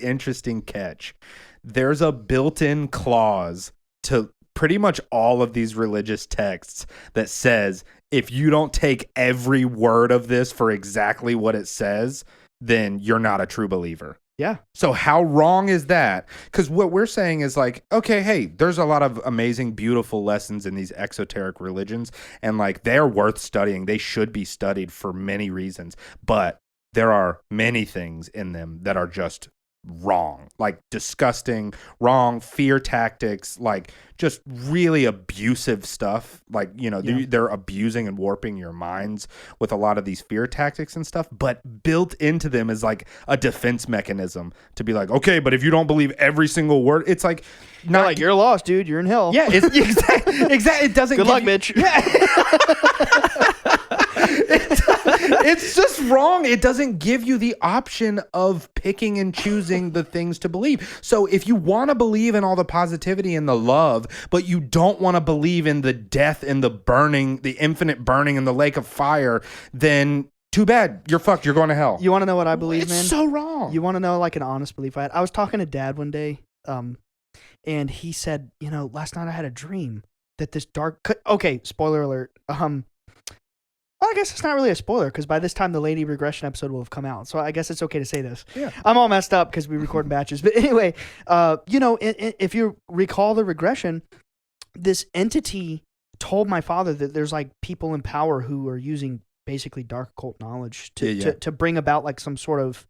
interesting catch. There's a built-in clause to pretty much all of these religious texts that says, if you don't take every word of this for exactly what it says, then you're not a true believer. Yeah. So how wrong is that? Because what we're saying is like, okay, hey, there's a lot of amazing, beautiful lessons in these exoteric religions, and like, they're worth studying. They should be studied for many reasons, but there are many things in them that are just wrong, like disgusting, wrong, fear tactics, like just really abusive stuff. Like, they're abusing and warping your minds with a lot of these fear tactics and stuff, but built into them is like a defense mechanism to be like, okay, but if you don't believe every single word, it's like, not like, you're lost, dude, you're in hell. Yeah, it's exactly. It doesn't. Good luck, bitch. Yeah. It's just wrong. It doesn't give you the option of picking and choosing the things to believe. So if you want to believe in all the positivity and the love, but you don't want to believe in the death and the burning, the infinite burning in the lake of fire, then too bad. You're fucked. You're going to hell. You want to know what I believe, man? It's so wrong. You want to know like an honest belief I had? I was talking to Dad one day, and he said, last night I had a dream that this dark... Okay, spoiler alert. Well, I guess it's not really a spoiler because by this time the lady regression episode will have come out. So I guess it's okay to say this. Yeah. I'm all messed up because we record in batches. But anyway, if you recall the regression, this entity told my father that there's like people in power who are using basically dark occult knowledge to bring about like some sort of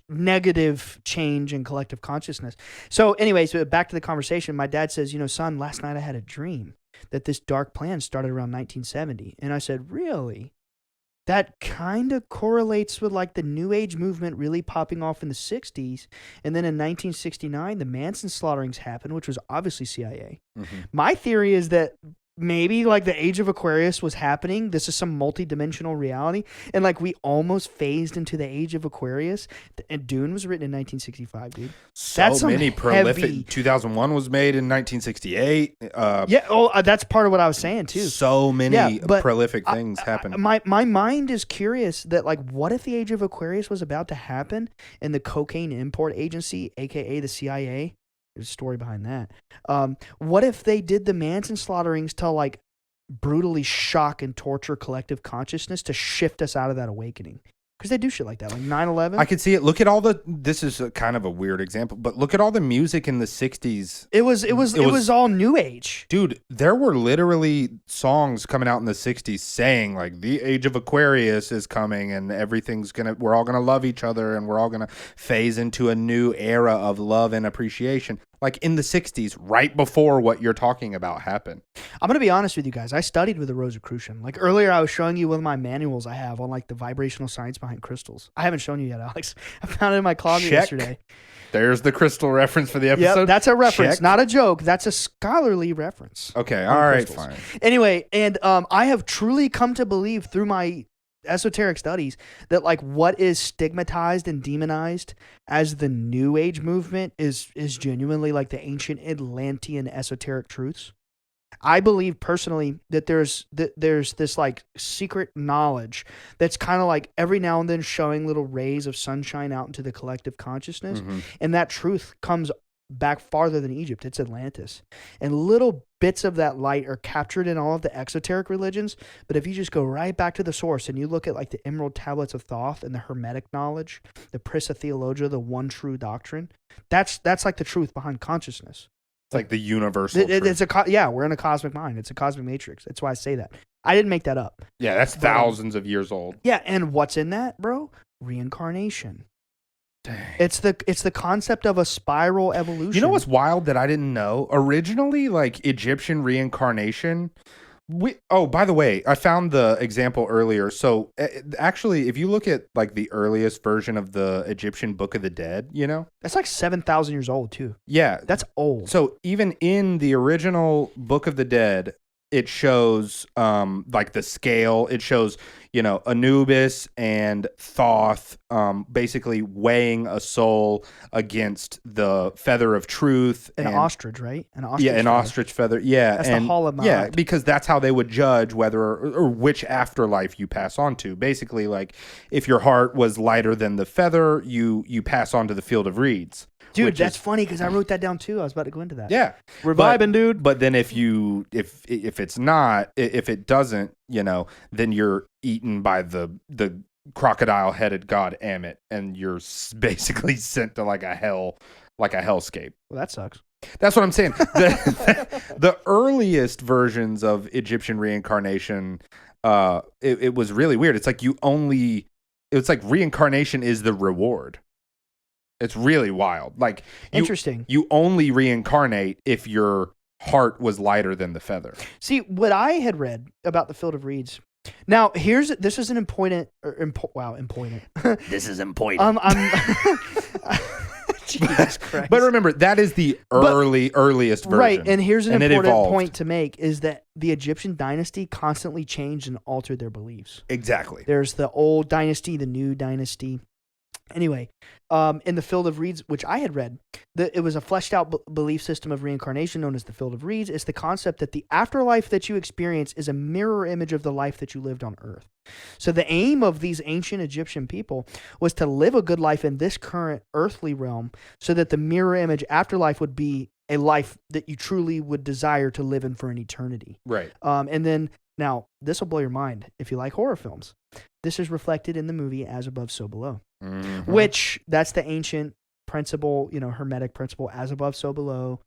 negative change in collective consciousness. So anyways, back to the conversation. My dad says, son, last night I had a dream that this dark plan started around 1970. And I said, really? That kind of correlates with like the New Age movement really popping off in the 60s. And then in 1969, the Manson slaughterings happened, which was obviously CIA. Mm-hmm. My theory is that maybe like the age of Aquarius was happening. This is some multi-dimensional reality. And like we almost phased into the age of Aquarius. And Dune was written in 1965, dude. So many prolific. 2001 was made in 1968. That's part of what I was saying too. So many prolific things happened. My mind is curious that like what if the age of Aquarius was about to happen and the Cocaine Import Agency, aka the CIA, there's a story behind that. What if they did the Manson slaughterings to like brutally shock and torture collective consciousness to shift us out of that awakening? Because they do shit like that, like 9/11. I could see it. Look at all this is kind of a weird example, but look at all the music in the 60s. It was all New Age. Dude, there were literally songs coming out in the 60s saying like the age of Aquarius is coming and we're all gonna love each other and we're all gonna phase into a new era of love and appreciation. Like in the 60s, right before what you're talking about happened. I'm going to be honest with you guys. I studied with the Rosicrucian. Like earlier, I was showing you one of my manuals I have on like the vibrational science behind crystals. I haven't shown you yet, Alex. I found it in my closet yesterday. There's the crystal reference for the episode. Yep, that's a reference, not a joke. That's a scholarly reference. Okay, all right, fine. Anyway, and I have truly come to believe through my esoteric studies that like what is stigmatized and demonized as the New Age movement is genuinely like the ancient Atlantean esoteric truths. I believe personally that there's this like secret knowledge that's kind of like every now and then showing little rays of sunshine out into the collective consciousness, and that truth comes back farther than Egypt. It's Atlantis. And little bits of that light are captured in all of the exoteric religions. But if you just go right back to the source and you look at like the Emerald Tablets of Thoth and the Hermetic knowledge, the Prissa Theologia, the one true doctrine, that's like the truth behind consciousness. It's like the universal truth. We're in a cosmic mind. It's a cosmic matrix. That's why I say that. I didn't make that up. Yeah, that's thousands of years old. Yeah, and what's in that, bro? Reincarnation. Dang. It's the concept of a spiral evolution. You know what's wild that I didn't know? Originally, like Egyptian reincarnation. By the way, I found the example earlier. So actually, if you look at like the earliest version of the Egyptian Book of the Dead, that's like 7,000 years old too. Yeah, that's old. So even in the original Book of the Dead, it shows like the scale. It shows Anubis and Thoth basically weighing a soul against the feather of truth. An ostrich, right? An ostrich feather. Yeah. That's the Hall of Ma'at. Yeah, because that's how they would judge whether or which afterlife you pass on to. Basically, like if your heart was lighter than the feather, you pass on to the field of reeds. Dude, that's funny because I wrote that down too. I was about to go into that. Yeah. We're vibing, dude. But then if it's not, if it doesn't, then you're eaten by the crocodile-headed god Ammit, and you're basically sent to like a hellscape. Well, that sucks. That's what I'm saying. The earliest versions of Egyptian reincarnation, it was really weird. It's like reincarnation is the reward. It's really wild. Like interesting. You only reincarnate if your heart was lighter than the feather. See, what I had read about the field of reeds. Now, this is an important. Important. This is important. Jesus Christ. But remember, that is the earliest version. Right, and here's an important evolved. point to make is that the Egyptian dynasty constantly changed and altered their beliefs. Exactly. There's the old dynasty, the new dynasty. Anyway, in the Field of Reeds, which I had read, it was a fleshed out belief system of reincarnation known as the Field of Reeds. It's the concept that the afterlife that you experience is a mirror image of the life that you lived on Earth. So the aim of these ancient Egyptian people was to live a good life in this current earthly realm so that the mirror image afterlife would be a life that you truly would desire to live in for an eternity. Right. And then, now, this will blow your mind if you like horror films. This is reflected in the movie As Above, So Below, which that's the ancient principle, Hermetic principle, as above, so below.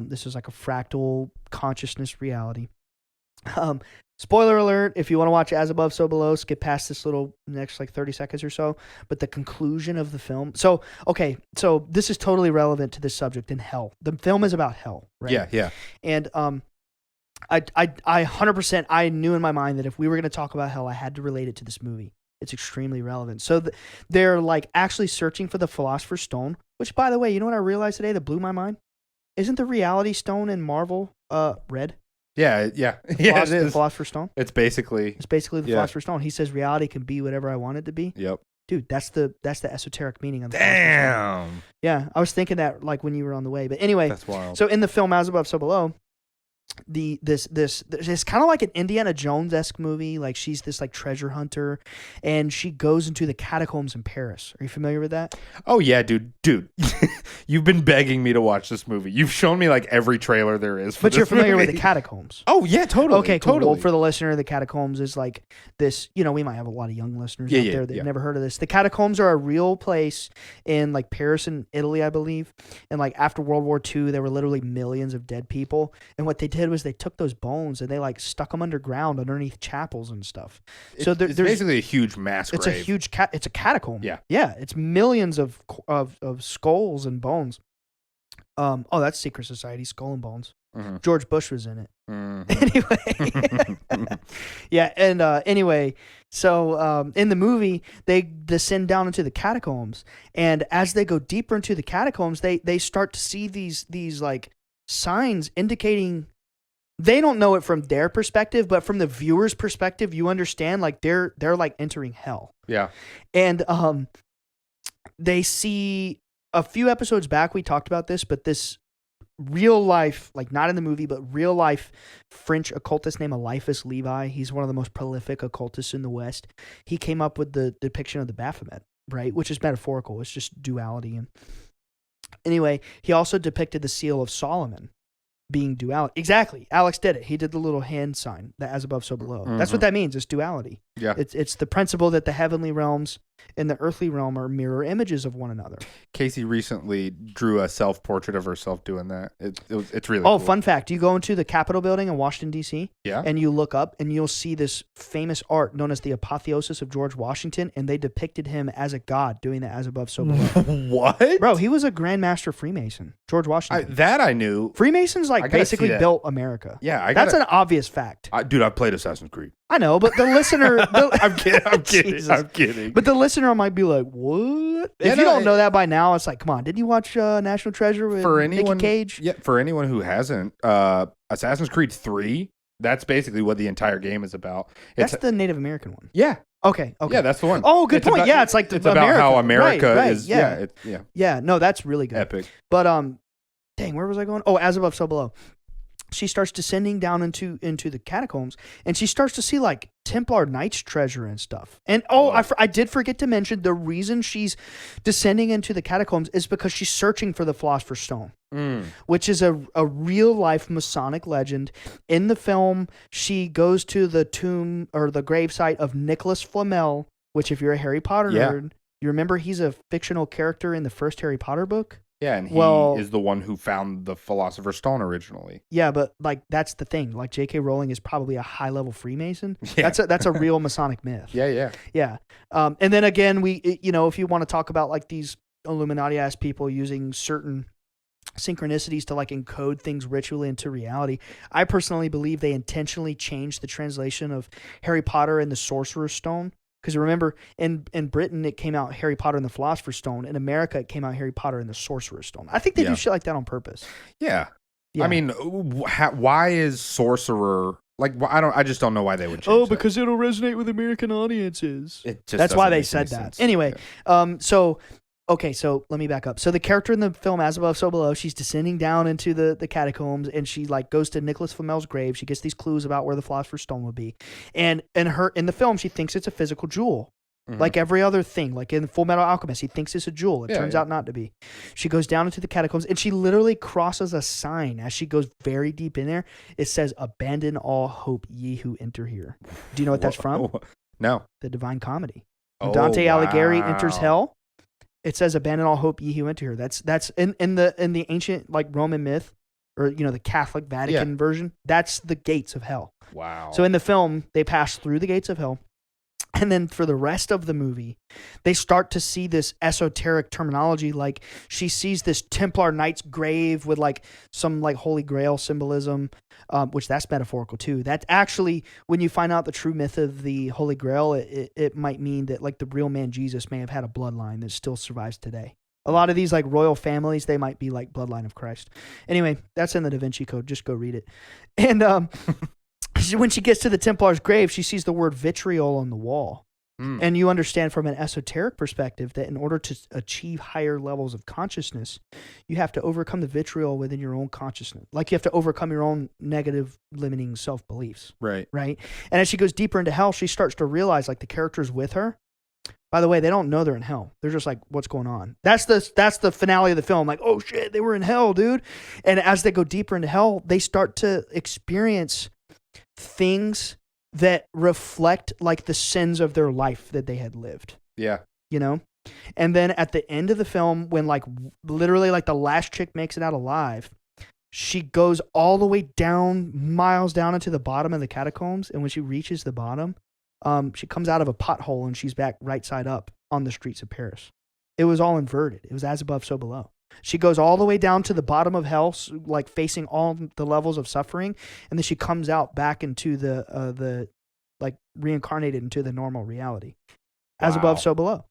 This is like a fractal consciousness reality. Spoiler alert, if you want to watch As Above, So Below, skip past this little next 30 seconds or so. But the conclusion of the film. So this is totally relevant to this subject in hell. The film is about hell, right? Yeah. And I 100%, I knew in my mind that if we were going to talk about hell, I had to relate it to this movie. It's extremely relevant. So they're actually searching for the Philosopher's Stone, which, by the way, you know what I realized today that blew my mind? Isn't the Reality Stone in Marvel red? Yeah. It is. The Philosopher's Stone? It's basically the Philosopher's Stone. He says reality can be whatever I want it to be. Yep. Dude, that's the esoteric meaning of the Damn. Stone. Yeah, I was thinking that when you were on the way. But anyway, that's wild. So in the film As Above, So Below, this it's kind of like an Indiana Jones-esque movie. She's this treasure hunter, and she goes into the catacombs in Paris. Are you familiar with that? Oh yeah, dude. You've been begging me to watch this movie. You've shown me every trailer there is for But this you're familiar movie. with the catacombs. Oh yeah, totally. Okay, cool. Totally. Well, for the listener, the catacombs is this, we might have a lot of young listeners out there that never heard of this. The catacombs are a real place in Paris and Italy, I believe. And after World War II, there were literally millions of dead people. And what they did was they took those bones and they stuck them underground underneath chapels and stuff. So it's basically a huge mass grave. It's a huge it's a catacomb. Yeah. It's millions of skulls and bones. That's Secret Society, Skull and Bones. Mm-hmm. George Bush was in it. Mm-hmm. Anyway, yeah, and anyway, so in the movie they descend down into the catacombs, and as they go deeper into the catacombs, they start to see these signs indicating. They don't know it from their perspective, but from the viewer's perspective, you understand they're entering hell. Yeah. And they see a few episodes back we talked about this, but this real life, not in the movie, but real life French occultist named Eliphas Levi. He's one of the most prolific occultists in the West. He came up with the depiction of the Baphomet, right? Which is metaphorical. It's just duality. And anyway, he also depicted the seal of Solomon being duality. Exactly. Alex did it. He did the little hand sign, the as above, so below. Mm-hmm. That's what that means. It's duality. Yeah. It's the principle that the heavenly realms and the earthly realm are mirror images of one another. Casey recently drew a self-portrait of herself doing that. It's really cool. Fun fact. You go into the Capitol building in Washington, D.C., yeah, and you look up and you'll see this famous art known as the Apotheosis of George Washington, and they depicted him as a god doing the as above, so below. What? Bro, he was a Grand Master Freemason. George Washington. That I knew. Freemasons basically built America. Yeah, that's an obvious fact. Dude, I played Assassin's Creed. I know, but the listener... I'm kidding. But the listener might be like, what? If you don't know that by now, it's come on, did you watch National Treasure with Nicky Cage? Yeah, for anyone who hasn't, Assassin's Creed 3, that's basically what the entire game is about. That's the Native American one. Yeah. Okay. Yeah, that's the one. Oh, good point. It's it's about how America is. Yeah. Yeah, no, that's really good. Epic. But, dang, where was I going? Oh, as above, so below. She starts descending down into the catacombs, and she starts to see Templar Knights treasure and stuff. And I did forget to mention the reason she's descending into the catacombs is because she's searching for the Philosopher's Stone, which is a real life Masonic legend. In the film, she goes to the tomb or the gravesite of Nicholas Flamel, which if you're a Harry Potter nerd, you remember he's a fictional character in the first Harry Potter book. Yeah, and he is the one who found the Philosopher's Stone originally. Yeah, but that's the thing. J.K. Rowling is probably a high-level Freemason. Yeah. That's a real Masonic myth. Yeah. And then again, if you want to talk about these Illuminati-ass people using certain synchronicities to encode things ritually into reality, I personally believe they intentionally changed the translation of Harry Potter and the Sorcerer's Stone Because remember, in Britain, it came out Harry Potter and the Philosopher's Stone. In America, it came out Harry Potter and the Sorcerer's Stone. I think they do shit like that on purpose. Yeah. I mean, why is sorcerer like? I just don't know why they would change. Because it'll resonate with American audiences. That's why they said that. Sense. Anyway, so let me back up. So the character in the film, As Above, So Below, she's descending down into the catacombs, and she like goes to Nicholas Flamel's grave. She gets these clues about where the Philosopher's Stone would be, and in the film, she thinks it's a physical jewel. Like every other thing, like in Full Metal Alchemist, he thinks it's a jewel. It turns out not to be. She goes down into the catacombs, and she literally crosses a sign as she goes very deep in there. It says, "Abandon all hope, ye who enter here." Do you know what that's from? No. The Divine Comedy. When Dante Alighieri enters hell, it says, "Abandon all hope, ye who enter here." That's in the ancient like Roman myth, or the Catholic Vatican version. That's the gates of hell. Wow. So in the film, they pass through the gates of hell. And then for the rest of the movie, they start to see this esoteric terminology. Like she sees this Templar Knight's grave with like some like Holy Grail symbolism, which that's metaphorical too. That's actually, when you find out the true myth of the Holy Grail, it might mean that like the real man Jesus may have had a bloodline that still survives today. A lot of these like royal families, they might be like bloodline of Christ. Anyway, that's in the Da Vinci Code. Just go read it. And when she gets to the Templar's grave, she sees the word vitriol on the wall. And you understand from an esoteric perspective that in order to achieve higher levels of consciousness, you have to overcome the vitriol within your own consciousness. Like you have to overcome your own negative limiting self-beliefs. Right. And as she goes deeper into hell, she starts to realize like the characters with her, by the way, they don't know they're in hell. They're just like, what's going on? That's the finale of the film. Like, oh shit, they were in hell, dude. And as they go deeper into hell, they start to experience things that reflect like the sins of their life that they had lived. Yeah. And then at the end of the film, when like literally like the last chick makes it out alive, she goes all the way down, miles down into the bottom of the catacombs. And when she reaches the bottom, she comes out of a pothole and she's back right side up on the streets of Paris. It was all inverted. It was as above, so below. She goes all the way down to the bottom of hell, like facing all the levels of suffering, and then she comes out back into the like reincarnated into the normal reality. As above, so below.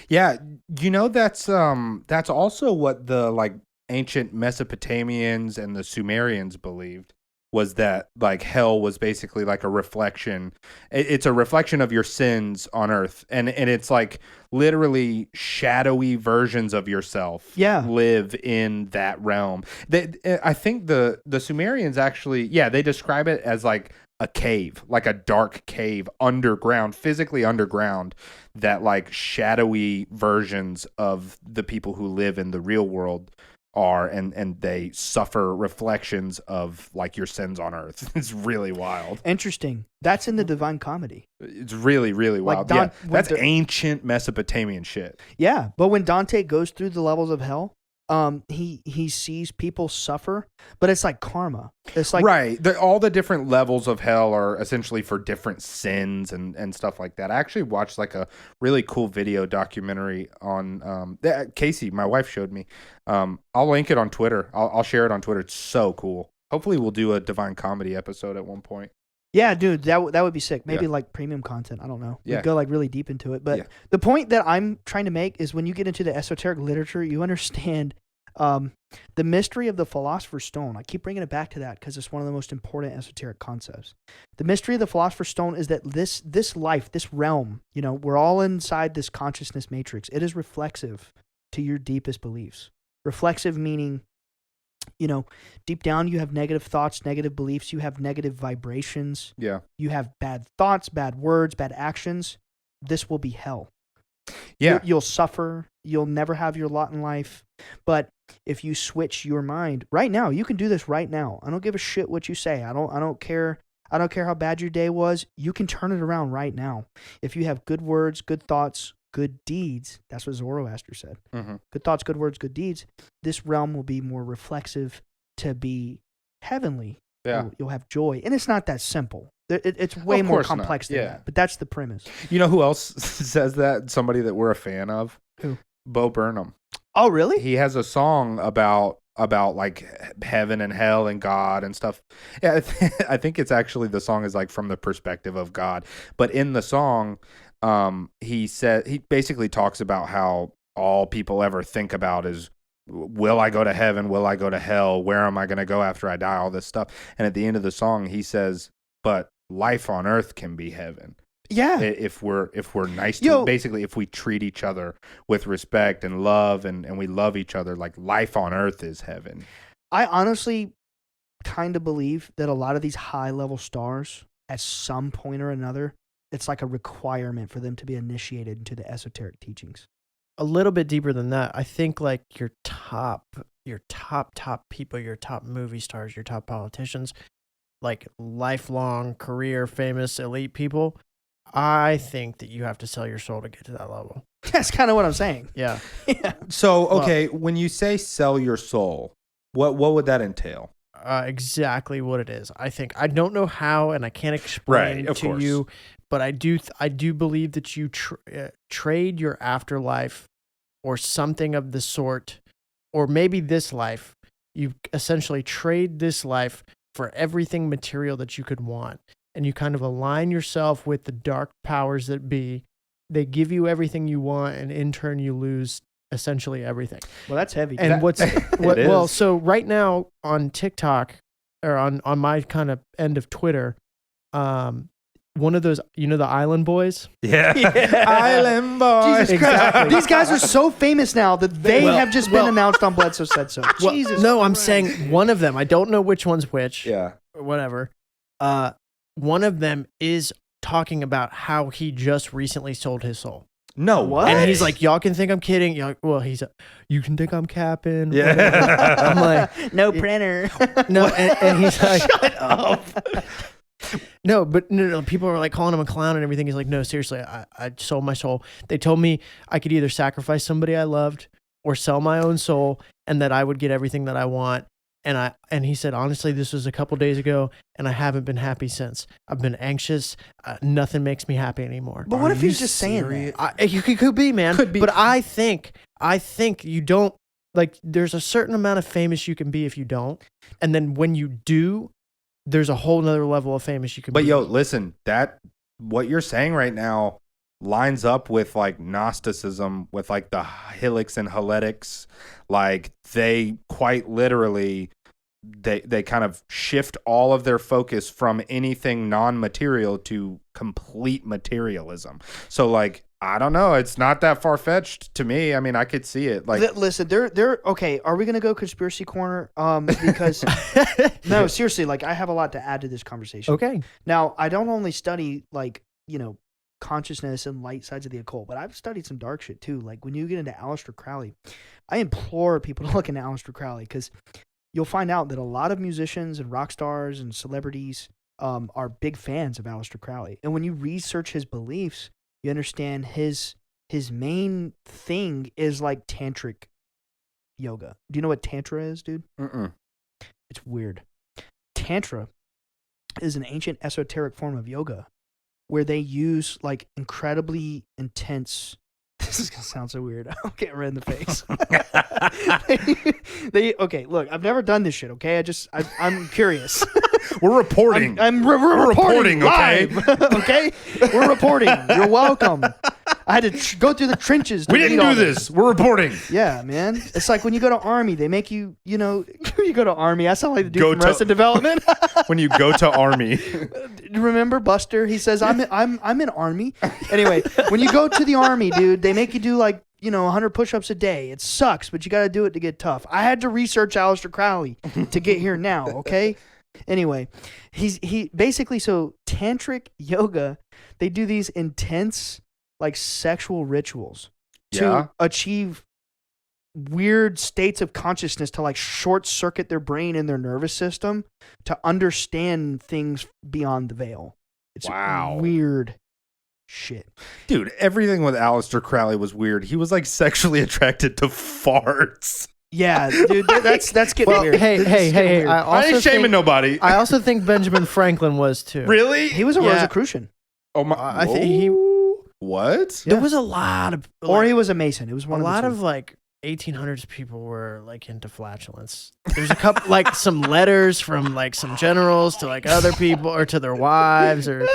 Yeah, that's also what the like ancient Mesopotamians and the Sumerians believed, was that like hell was basically like a reflection. It's a reflection of your sins on earth. And it's like literally shadowy versions of yourself live in that realm. I think the Sumerians actually, they describe it as like a cave, like a dark cave underground, physically underground, that like shadowy versions of the people who live in the real world are, and they suffer reflections of like your sins on earth. It's really wild. Interesting. That's in the Divine Comedy. It's really, really wild. Like that's ancient Mesopotamian shit. Yeah, but when Dante goes through the levels of hell, he sees people suffer, but it's like karma. It's like all the different levels of hell are essentially for different sins and stuff like that. I actually watched like a really cool video documentary on Casey, my wife, showed me. I'll link it on Twitter. I'll share it on Twitter. It's so cool. Hopefully we'll do a Divine Comedy episode at one point. Yeah, dude, that would be sick. Maybe like premium content. I don't know. We'd go like really deep into it. But the point that I'm trying to make is when you get into the esoteric literature, you understand the mystery of the Philosopher's Stone. I keep bringing it back to that because it's one of the most important esoteric concepts. The mystery of the Philosopher's Stone is that this life, this realm, we're all inside this consciousness matrix. It is reflexive to your deepest beliefs. Reflexive meaning, deep down you have negative thoughts, negative beliefs, you have negative vibrations. Yeah. You have bad thoughts, bad words, bad actions. This will be hell. Yeah. You'll suffer. You'll never have your lot in life. But if you switch your mind right now, you can do this right now. I don't give a shit what you say. I don't care. I don't care how bad your day was. You can turn it around right now. If you have good words, good thoughts, good deeds, that's what Zoroaster said. Mm-hmm. Good thoughts, good words, good deeds. This realm will be more reflexive to be heavenly. Yeah. You'll have joy. And it's not that simple. It's way more complex than that. But that's the premise. You know who else says that? Somebody that we're a fan of? Who? Bo Burnham. Oh, really? He has a song about like heaven and hell and God and stuff. Yeah, I think it's actually, the song is like from the perspective of God. But in the song, he basically talks about how all people ever think about is, will I go to heaven? Will I go to hell? Where am I going to go after I die? All this stuff. And at the end of the song, he says, but life on earth can be heaven. Yeah. If we're nice to, basically, if we treat each other with respect and love and we love each other, like life on earth is heaven. I honestly kind of believe that a lot of these high level stars, at some point or another, it's like a requirement for them to be initiated into the esoteric teachings. A little bit deeper than that. I think like your top people, your top movie stars, your top politicians, like lifelong career famous elite people, I think that you have to sell your soul to get to that level. That's kind of what I'm saying. Yeah. So, okay, when you say sell your soul, what would that entail? Exactly what it is. I think I don't know how, and I can't explain to you, but I do believe that you trade your afterlife or something of the sort, or maybe this life. You essentially trade this life for everything material that you could want. And you kind of align yourself with the dark powers that be. They give you everything you want, and in turn, you lose essentially everything. Well, that's heavy. And so right now on TikTok or on my kind of end of Twitter, one of those, the Island Boys. Yeah. Island Boys. Jesus Christ. These guys are so famous now that they have just been announced on Bledsoe Said So. Jesus. No, I'm saying one of them. I don't know which one's which. Yeah. Or whatever. One of them is talking about how he just recently sold his soul. No, what? And he's like, y'all can think I'm kidding. You can think I'm capping. Yeah. I'm like, no printer. No, and he's like, shut up. No, but no, people are like calling him a clown and everything. He's like, no, seriously, I sold my soul. They told me I could either sacrifice somebody I loved or sell my own soul, and that I would get everything that I want. And he said, honestly, this was a couple days ago, and I haven't been happy since. I've been anxious. Nothing makes me happy anymore. But what if he's just saying that? It could be, man. Could be. But I think you don't, like, there's a certain amount of famous you can be if you don't. And then when you do, there's a whole nother level of famous you can be. But listen, what you're saying right now lines up with like Gnosticism, with like the Helics and Heletics. Like they quite literally, they kind of shift all of their focus from anything non-material to complete materialism. So like, I don't know. It's not that far-fetched to me. I mean, I could see it. Like, listen, they're okay. Are we gonna go conspiracy corner? Because no, seriously, like I have a lot to add to this conversation. Okay. Now, I don't only study like consciousness and light sides of the occult, but I've studied some dark shit too. Like when you get into Aleister Crowley, I implore people to look into Aleister Crowley because you'll find out that a lot of musicians and rock stars and celebrities are big fans of Aleister Crowley. And when you research his beliefs, you understand his main thing is like tantric yoga. Do you know what tantra is, dude? Mm-mm. It's weird. Tantra is an ancient esoteric form of yoga where they use like incredibly intense. This is gonna sound so weird. I'm getting red in the face. Okay, look, I've never done this shit. Okay, I'm curious. We're reporting. We're reporting live. Okay, okay, we're reporting. You're welcome. I had to go through the trenches. We didn't do this. We're reporting. Yeah, man. It's like when you go to Army, they make you, you go to Army. I sound like the dude from Arrested Development. When you go to Army. Remember Buster? He says, I'm in Army. Anyway, when you go to the Army, dude, they make you do like, 100 push-ups a day. It sucks, but you got to do it to get tough. I had to research Aleister Crowley to get here now, okay? Anyway, he basically, so tantric yoga, they do these intense like sexual rituals to achieve weird states of consciousness, to like short circuit their brain and their nervous system to understand things beyond the veil. It's weird shit. Dude, everything with Aleister Crowley was weird. He was like sexually attracted to farts. Yeah, dude, that's getting weird. Hey. I ain't shaming nobody. I also think Benjamin Franklin was too. Really? He was a Rosicrucian. Oh my! I think he. What? There was a lot of, or he was a Mason. It was one a of the lot two. of like 1800s people were like into flatulence. There's a couple like some letters from like some generals to like other people or to their wives or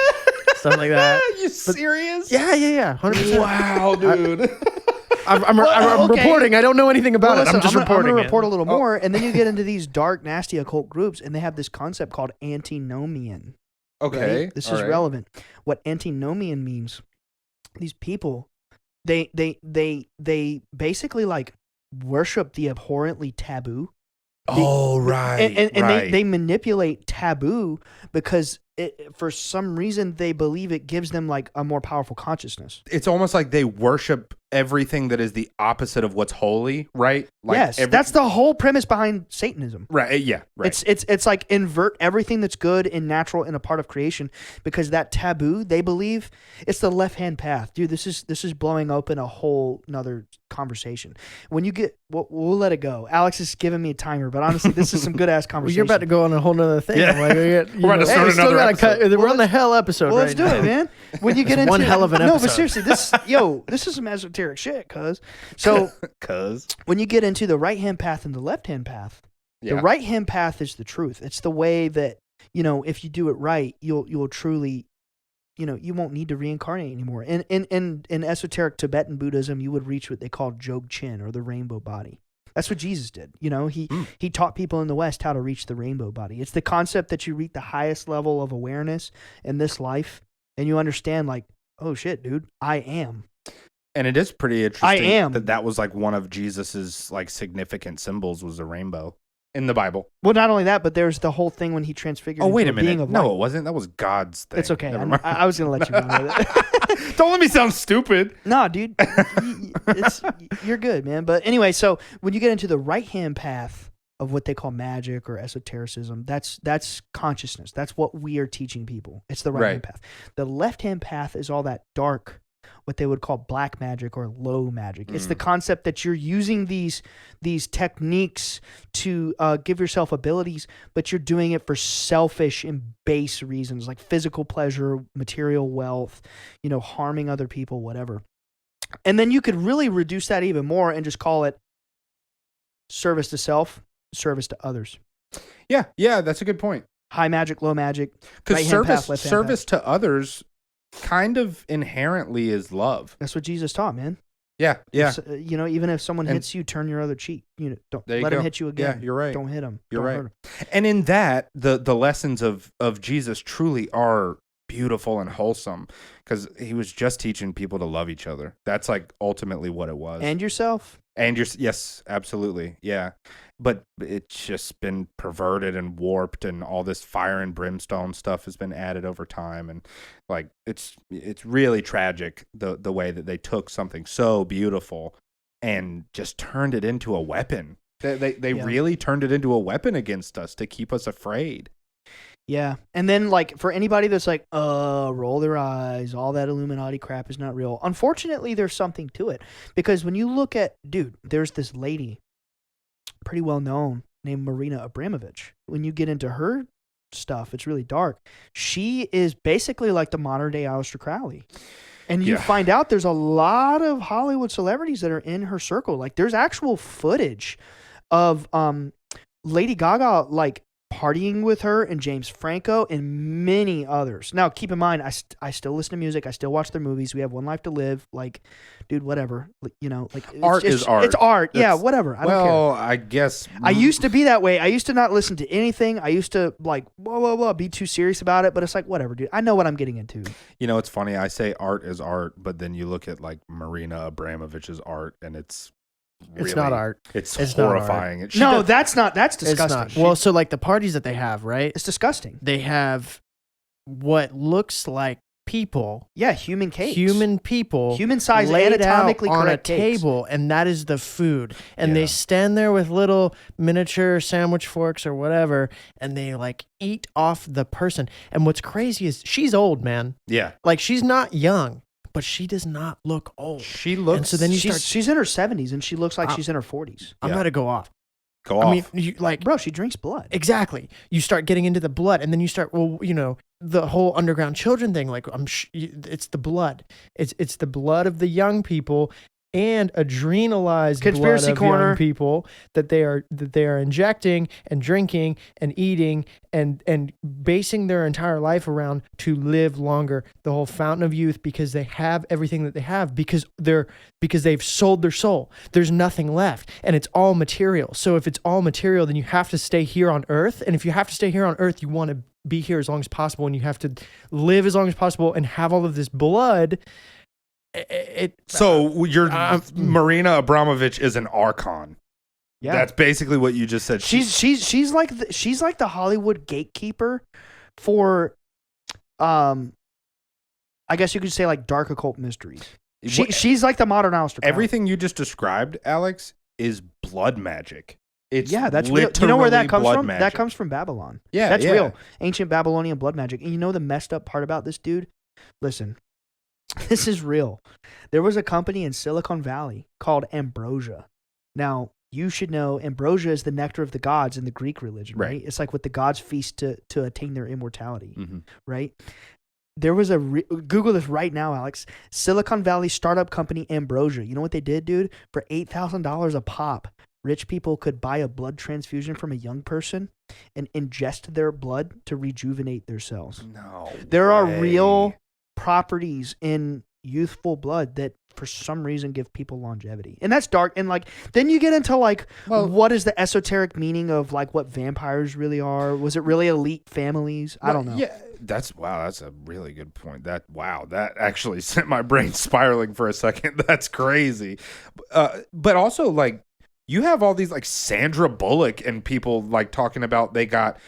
stuff stuff like that. You serious? Yeah, 100%. Wow, dude. I'm okay. reporting. I don't know anything about it. I'm just reporting. I'm going to it. report a little more, and then you get into these dark, nasty occult groups, and they have this concept called antinomian. Okay, right? This is relevant. What antinomian means? These people, they basically like worship the abhorrently taboo. Right. And they manipulate taboo because for some reason they believe it gives them like a more powerful consciousness. It's almost like they worship everything that is the opposite of what's holy, right? Like yes, that's the whole premise behind Satanism. Right. Yeah. Right. It's like invert everything that's good and natural and a part of creation, because that taboo, they believe it's the left-hand path. Dude, this is blowing open a whole nother conversation. When you get, we'll let it go. Alex is giving me a timer, but honestly, this is some good ass conversation. Well, you're about to go on a whole nother thing. Yeah. We're about to start another episode. We're on the hell episode. Well, let's do it, man. When you get into one hell of an no, episode. but seriously, this is some esoteric shit, cuz. So, when you get into the right hand path and the left hand path, the right hand path is the truth. It's the way that, if you do it right, you'll truly, you won't need to reincarnate anymore. In esoteric Tibetan Buddhism, you would reach what they call Dzogchen, or the rainbow body. That's what Jesus did. He taught people in the West how to reach the rainbow body. It's the concept that you reach the highest level of awareness in this life, and you understand, like, oh shit, dude, I am. And it is pretty interesting. I am. That was like one of Jesus's like significant symbols was a rainbow in the Bible. Well, not only that, but there's the whole thing when he transfigured. Oh, wait a into being minute. of No, light. it wasn't. That was God's thing. It's okay. Never mind. I was gonna let you run with it. Don't let me sound stupid. No, dude, you're good, man. But anyway, so when you get into the right hand path of what they call magic or esotericism, that's consciousness. That's what we are teaching people. It's the right hand path. The left hand path is all that dark, what they would call black magic or low magic. It's the concept that you're using these techniques to give yourself abilities, but you're doing it for selfish and base reasons, like physical pleasure, material wealth, harming other people, whatever. And then you could really reduce that even more and just call it service to self, service to others. Yeah, that's a good point. High magic, low magic, because service to others kind of inherently is love. That's what Jesus taught, man. Yeah. Even if someone hits you, turn your other cheek. Don't let him hit you again. Yeah, you're right. Don't hit him. You're Don't right. hurt him. And in that, the lessons of Jesus truly are beautiful and wholesome, because he was just teaching people to love each other. That's like ultimately what it was. And yourself. Yes, absolutely. Yeah. But it's just been perverted and warped, and all this fire and brimstone stuff has been added over time. And like, it's really tragic the way that they took something so beautiful and just turned it into a weapon. They really turned it into a weapon against us to keep us afraid. Yeah. And then, like, for anybody that's like, roll their eyes, all that Illuminati crap is not real. Unfortunately, there's something to it. Because when you look at, there's this lady, pretty well known, named Marina Abramovich. When you get into her stuff, it's really dark. She is basically like the modern day Aleister Crowley. And you find out there's a lot of Hollywood celebrities that are in her circle. Like, there's actual footage of Lady Gaga, like, partying with her and James Franco and many others. Now, keep in mind, I still listen to music. I still watch their movies. We have one life to live. Like, dude, whatever. Like, art is art. It's art. Yeah, whatever. I don't care. Well, I guess I used to be that way. I used to not listen to anything. I used to like be too serious about it. But it's like, whatever, dude. I know what I'm getting into. It's funny. I say art is art, but then you look at like Marina Abramovich's art, and it's not art. It's horrifying. That's disgusting. It's not. Well, so like the parties that they have, right? It's disgusting. They have what looks like people. Yeah, human cakes. Human people. Human size, laid anatomically out on correct a cakes. table, and that is the food. And they stand there with little miniature sandwich forks or whatever, and they like eat off the person. And what's crazy is she's old, man. Yeah. Like, she's not young, but she does not look old. She looks. And so then she's in her 70s, and she looks like she's in her 40s. I'm going to go off. Go off. I mean, bro, she drinks blood. Exactly. You start getting into the blood, and then you start, the whole underground children thing. Like, it's the blood. It's the blood of the young people and adrenalized Conspiracy blood of corner. young people that they are injecting and drinking and eating and basing their entire life around to live longer. The whole fountain of youth, because they have everything that they have, because they've sold their soul. There's nothing left, and it's all material. So if it's all material, then you have to stay here on earth. And if you have to stay here on earth, you want to be here as long as possible, and you have to live as long as possible and have all of this blood. So Marina Abramovich is an archon. Yeah, that's basically what you just said. She's like the Hollywood gatekeeper for, I guess you could say like dark occult mysteries. She's like the modern Aleister Crowley. Everything you just described, Alex, is blood magic. It's that's real. You know where that comes from? Magic. That comes from Babylon. Yeah, that's real. Ancient Babylonian blood magic. And you know the messed up part about this dude? Listen, this is real. There was a company in Silicon Valley called Ambrosia. Now, you should know Ambrosia is the nectar of the gods in the Greek religion, right? It's like what the gods feast to attain their immortality, right? There was Google this right now, Alex. Silicon Valley startup company Ambrosia. You know what they did, dude? For $8,000 a pop, rich people could buy a blood transfusion from a young person and ingest their blood to rejuvenate their cells. No, there are real properties in youthful blood that for some reason give people longevity, and that's dark. And like then you get into like, what is the esoteric meaning of like what vampires really are? Was it really elite families? I don't know. Yeah, that's a really good point. That actually sent my brain spiraling for a second. That's crazy. But also like you have all these like Sandra Bullock and people like talking about they got,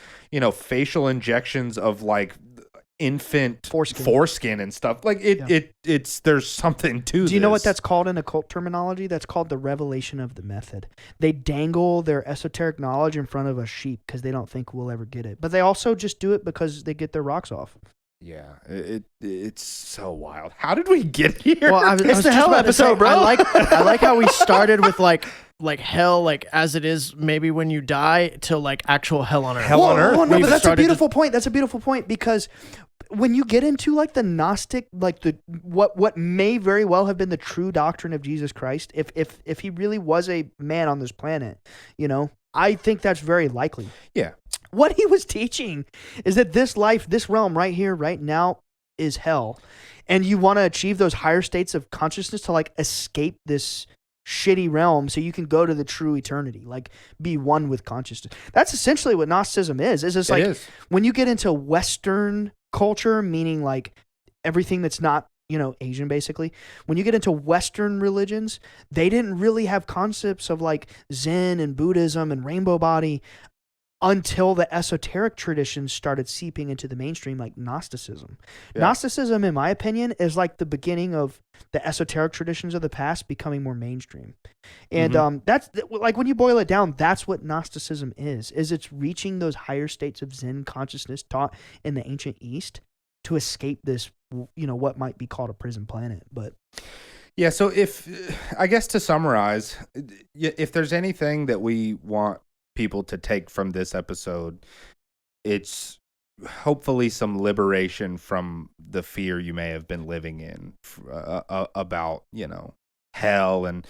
facial injections of like infant foreskin and stuff. Like it's there's something to this. Do you know what that's called in occult terminology? That's called the revelation of the method. They dangle their esoteric knowledge in front of a sheep because they don't think we'll ever get it. But they also just do it because they get their rocks off. Yeah, it's so wild. How did we get here? Well, it's the hell episode, bro. I like how we started with like hell, like as it is maybe when you die, to like actual hell on earth. Hell on earth. Well, no, but that's a beautiful point. That's a beautiful point because when you get into like the Gnostic, like the what may very well have been the true doctrine of Jesus Christ, if he really was a man on this planet, I think that's very likely. Yeah. What he was teaching is that this life, this realm right here, right now is hell. And you want to achieve those higher states of consciousness to like escape this shitty realm so you can go to the true eternity, like be one with consciousness. That's essentially what Gnosticism is. It's just like when you get into Western culture, meaning like everything that's not, Asian basically. When you get into Western religions, they didn't really have concepts of like Zen and Buddhism and rainbow body until the esoteric traditions started seeping into the mainstream, like Gnosticism. Yeah. Gnosticism, in my opinion, is like the beginning of the esoteric traditions of the past becoming more mainstream. And that's like when you boil it down, that's what Gnosticism is it's reaching those higher states of Zen consciousness taught in the ancient East to escape this, what might be called a prison planet. But yeah, so I guess to summarize, if there's anything that we want people to take from this episode, it's hopefully some liberation from the fear you may have been living in about hell, and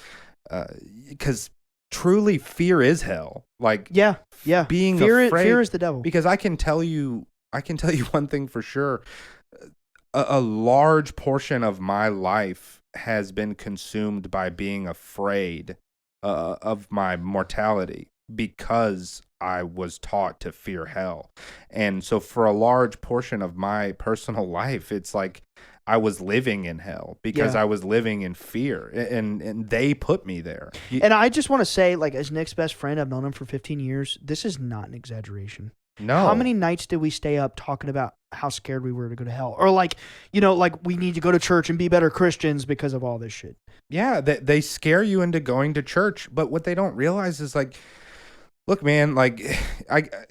because truly fear is hell. Like being afraid, fear is the devil. Because I can tell you one thing for sure: a large portion of my life has been consumed by being afraid of my mortality, because I was taught to fear hell. And so for a large portion of my personal life, it's like I was living in hell because I was living in fear, and they put me there. And I just want to say, like, as Nick's best friend, I've known him for 15 years. This is not an exaggeration. No. How many nights did we stay up talking about how scared we were to go to hell? Or like, like we need to go to church and be better Christians because of all this shit. Yeah, they scare you into going to church. But what they don't realize is like, look, man, like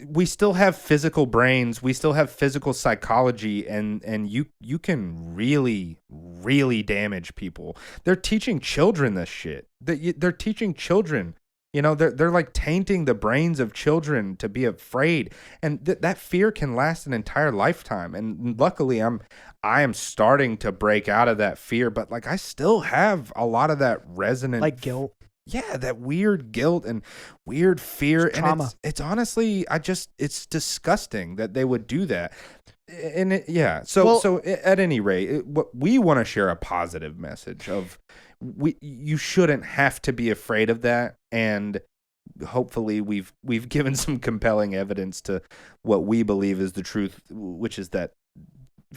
we still have physical brains. We still have physical psychology, and you can really, really damage people. They're teaching children this shit. They're teaching children, You know, they're like tainting the brains of children to be afraid, and that fear can last an entire lifetime. And luckily, I am starting to break out of that fear, but like I still have a lot of that resonant, like guilt. Yeah, that weird guilt and weird fear, It's trauma. and it's honestly, it's disgusting that they would do that. And so at any rate, what we want to share a positive message of you shouldn't have to be afraid of that, and hopefully we've given some compelling evidence to what we believe is the truth, which is that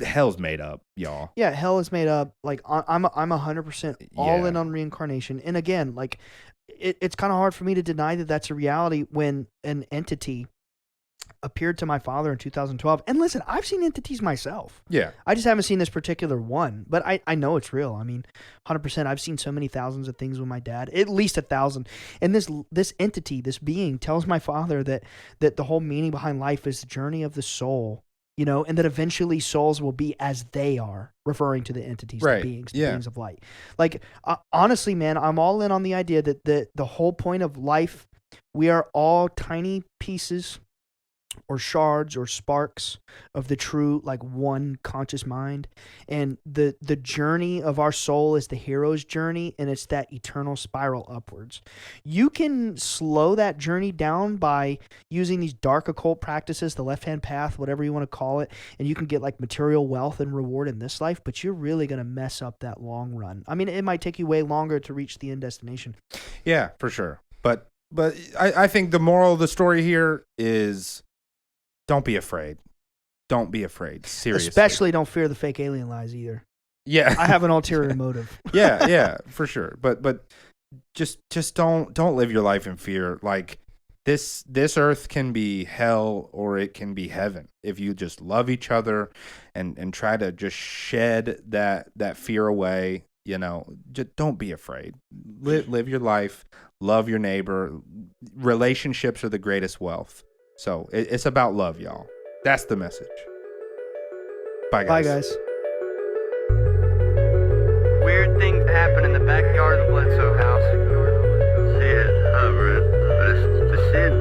hell's made up, y'all. Yeah, hell is made up. Like I'm 100% all in on reincarnation. And again, like it's kind of hard for me to deny that that's a reality when an entity appeared to my father in 2012. And listen, I've seen entities myself. Yeah. I just haven't seen this particular one, but I know it's real. I mean, 100%. I've seen so many thousands of things with my dad, at least 1,000. And this entity, this being tells my father that the whole meaning behind life is the journey of the soul. You know, and that eventually souls will be as they are, referring to the entities, right. the beings of light. Like, honestly, man, I'm all in on the idea that the whole point of life, we are all tiny pieces or shards or sparks of the true, like, one conscious mind. And the journey of our soul is the hero's journey, and it's that eternal spiral upwards. You can slow that journey down by using these dark occult practices, the left-hand path, whatever you want to call it, and you can get, like, material wealth and reward in this life, but you're really going to mess up that long run. I mean, it might take you way longer to reach the end destination. Yeah, for sure. But I think the moral of the story here is, don't be afraid. Don't be afraid. Seriously. Especially don't fear the fake alien lies either. Yeah. I have an ulterior motive. Yeah, for sure. But just don't live your life in fear. Like this earth can be hell or it can be heaven if you just love each other and try to just shed that fear away. You know, just don't be afraid. Live your life. Love your neighbor. Relationships are the greatest wealth. So it's about love, y'all. That's the message. Bye, guys. Bye, guys. Weird things happen in the backyard of the Bledsoe house. See it hovering, but it's just in